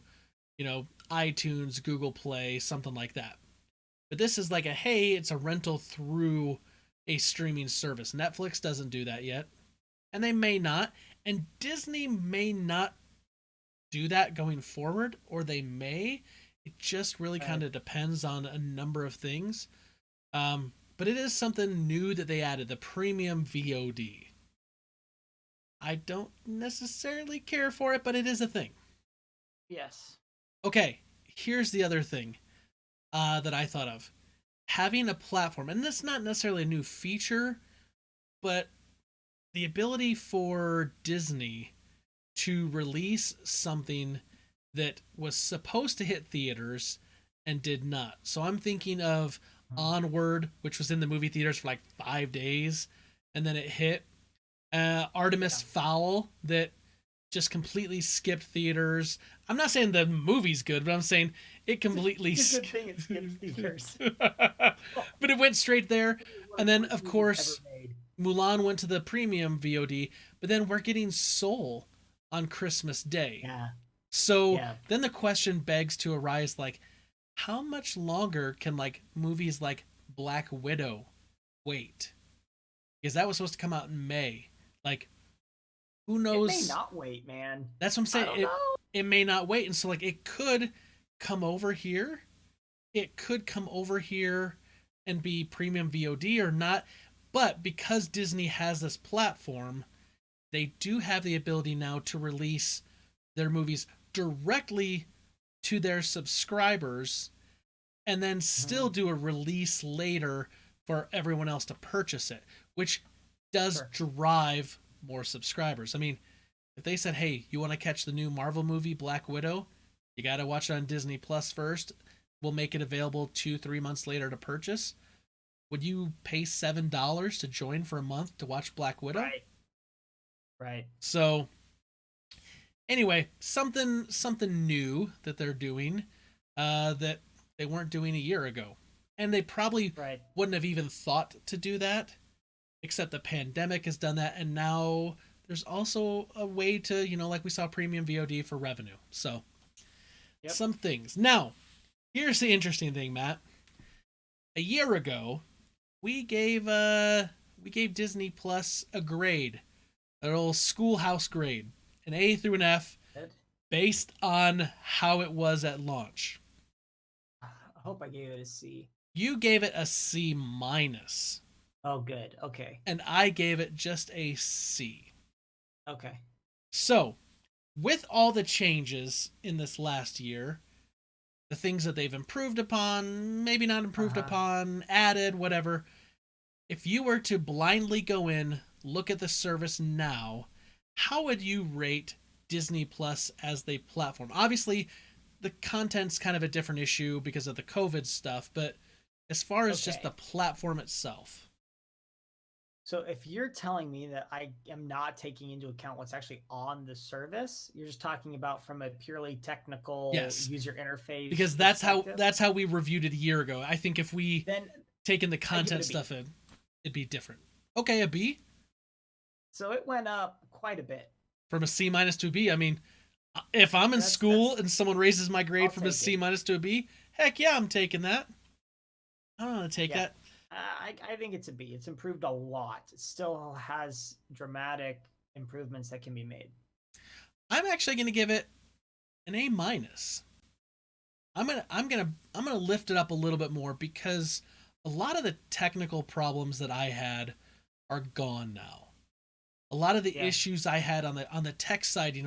Speaker 1: iTunes, Google Play, something like that. But this is like hey, it's a rental through a streaming service. Netflix doesn't do that yet. And they may not. And Disney may not do that going forward, or they may. It just really kind of depends on a number of things. But it is something new that they added, the premium VOD. I don't necessarily care for it, but it is a thing.
Speaker 2: Yes.
Speaker 1: Okay, here's the other thing that I thought of. Having a platform, and this is not necessarily a new feature, but the ability for Disney to release something that was supposed to hit theaters and did not. So I'm thinking of Onward, which was in the movie theaters for like 5 days, and then it hit. Artemis Fowl, that just completely skipped theaters. I'm not saying the movie's good, but I'm saying it completely
Speaker 2: It's a good thing it skipped theaters.
Speaker 1: But it went straight there. And then, of course, Mulan went to the premium VOD, but then we're getting Soul on Christmas Day.
Speaker 2: Yeah.
Speaker 1: So then the question begs to arise, like, how much longer can like movies like Black Widow wait? Because that was supposed to come out in May. Like, who knows?
Speaker 2: It may not wait, man.
Speaker 1: That's what I'm saying. It may not wait. And so like it could come over here. It could come over here and be premium VOD or not. But because Disney has this platform, they do have the ability now to release their movies directly to their subscribers and then still do a release later for everyone else to purchase it, which does drive more subscribers. I mean, if they said, hey, you want to catch the new Marvel movie, Black Widow? You got to watch it on Disney Plus first. We'll make it available 2-3 months later to purchase. Would you pay $7 to join for a month to watch Black Widow?
Speaker 2: Right.
Speaker 1: So, anyway, something new that they're doing that they weren't doing a year ago. And they probably wouldn't have even thought to do that, except the pandemic has done that. And now there's also a way to, like we saw premium VOD for revenue. So, some things. Now, here's the interesting thing, Matt. A year ago, we gave Disney Plus a grade, an old schoolhouse grade, an A through an F, based on how it was at launch.
Speaker 2: I hope I gave it a C.
Speaker 1: You gave it a C minus.
Speaker 2: Oh, good. Okay.
Speaker 1: And I gave it just a C.
Speaker 2: Okay.
Speaker 1: So, with all the changes in this last year, the things that they've improved upon, maybe not improved upon, added, whatever, if you were to blindly go in, look at the service now, how would you rate Disney Plus as the platform? Obviously, the content's kind of a different issue because of the COVID stuff, but as far as just the platform itself.
Speaker 2: So if you're telling me that I am not taking into account what's actually on the service, you're just talking about from a purely technical user interface.
Speaker 1: Because that's how we reviewed it a year ago. I think if we taken the content stuff in, it'd be different. Okay, a B.
Speaker 2: So it went up quite a bit.
Speaker 1: From a C minus to a B. I mean, if I'm in school and someone raises my grade from a C minus to a B, heck yeah, I'm taking that. I don't want to take that.
Speaker 2: I think it's a B. It's improved a lot. It still has dramatic improvements that can be made.
Speaker 1: I'm actually going to give it an A minus. I'm gonna lift it up a little bit more because a lot of the technical problems that I had are gone now. A lot of the issues I had on the tech side,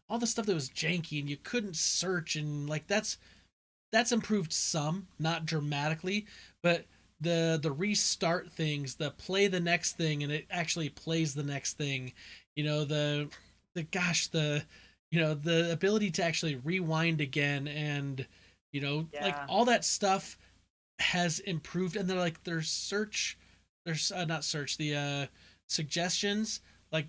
Speaker 1: all the stuff that was janky and you couldn't search, and like that's improved some, not dramatically, but the restart things, the play the next thing and it actually plays the next thing, the the ability to actually rewind again, and like all that stuff has improved. And they're like there's not search, the suggestions, like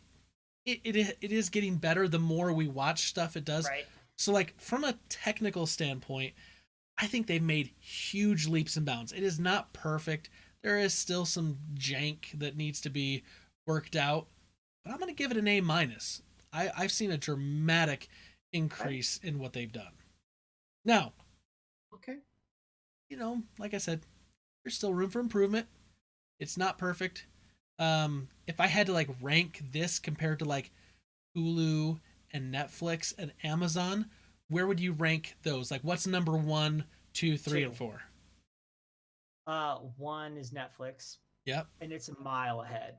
Speaker 1: it is getting better the more we watch stuff it does.
Speaker 2: Right.
Speaker 1: So like from a technical standpoint, I think they've made huge leaps and bounds. It is not perfect. There is still some jank that needs to be worked out, but I'm going to give it an A minus. I've seen a dramatic increase in what they've done. Now,
Speaker 2: okay,
Speaker 1: like I said, there's still room for improvement. It's not perfect. If I had to like rank this compared to like Hulu and Netflix and Amazon, where would you rank those? Like, what's number 1, 2, 3, and 4?
Speaker 2: 1 is Netflix.
Speaker 1: Yep.
Speaker 2: And it's a mile ahead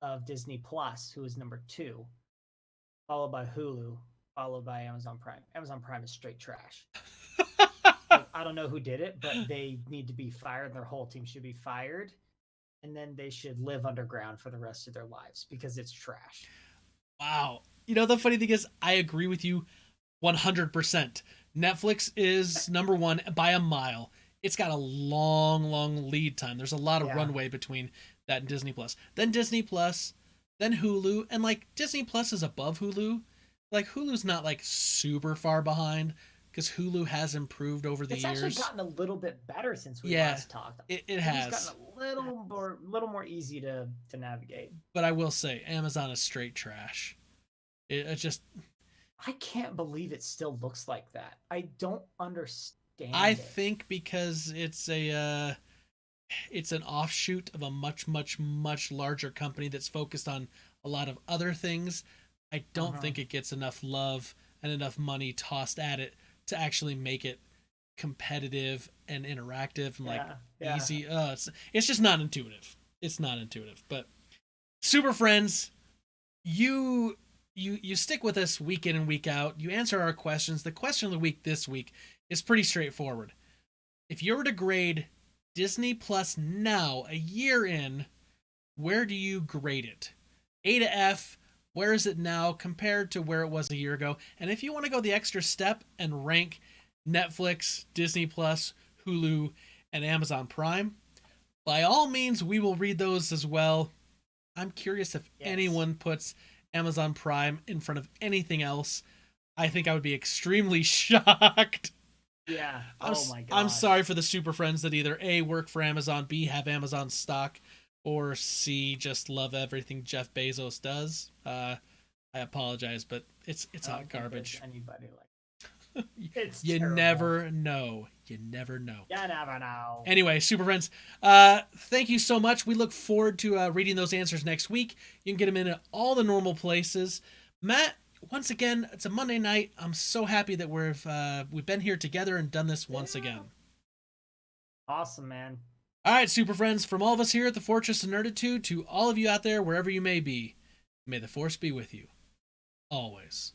Speaker 2: of Disney Plus, who is number 2, followed by Hulu, followed by Amazon Prime. Amazon Prime is straight trash. Like, I don't know who did it, but they need to be fired. Their whole team should be fired. And then they should live underground for the rest of their lives because it's trash.
Speaker 1: Wow. The funny thing is, I agree with you 100%. Netflix is number 1 by a mile. It's got a long lead time. There's a lot of runway between that and Disney Plus. Then Disney Plus, then Hulu, and like Disney Plus is above Hulu. Like Hulu's not like super far behind because Hulu has improved over the years.
Speaker 2: It's actually gotten a little bit better since we last talked.
Speaker 1: It has
Speaker 2: gotten a little more easy to navigate.
Speaker 1: But I will say, Amazon is straight trash. It just,
Speaker 2: I can't believe it still looks like that. I don't understand.
Speaker 1: I think because it's an offshoot of a much larger company that's focused on a lot of other things. I don't think it gets enough love and enough money tossed at it to actually make it competitive and interactive and easy. It's just not intuitive. It's not intuitive. But Super Friends, you stick with us week in and week out. You answer our questions. The question of the week this week is pretty straightforward. If you were to grade Disney Plus now, a year in, where do you grade it? A to F, where is it now compared to where it was a year ago? And if you want to go the extra step and rank Netflix, Disney Plus, Hulu, and Amazon Prime, by all means, we will read those as well. I'm curious if anyone puts Amazon Prime in front of anything else. I think I would be extremely shocked.
Speaker 2: Yeah. Oh my god.
Speaker 1: I'm sorry for the Super Friends that either A, work for Amazon, B, have Amazon stock, or C, just love everything Jeff Bezos does. I apologize, but it's hot garbage.
Speaker 2: Anybody like
Speaker 1: you
Speaker 2: terrible.
Speaker 1: never know. You never know.
Speaker 2: You never know.
Speaker 1: Anyway, Super Friends, thank you so much. We look forward to reading those answers next week. You can get them in at all the normal places. Matt, once again, it's a Monday night. I'm so happy that we've been here together and done this once again.
Speaker 2: Awesome, man.
Speaker 1: All right, Super Friends, from all of us here at the Fortress of Nerditude to all of you out there, wherever you may be, may the Force be with you. Always.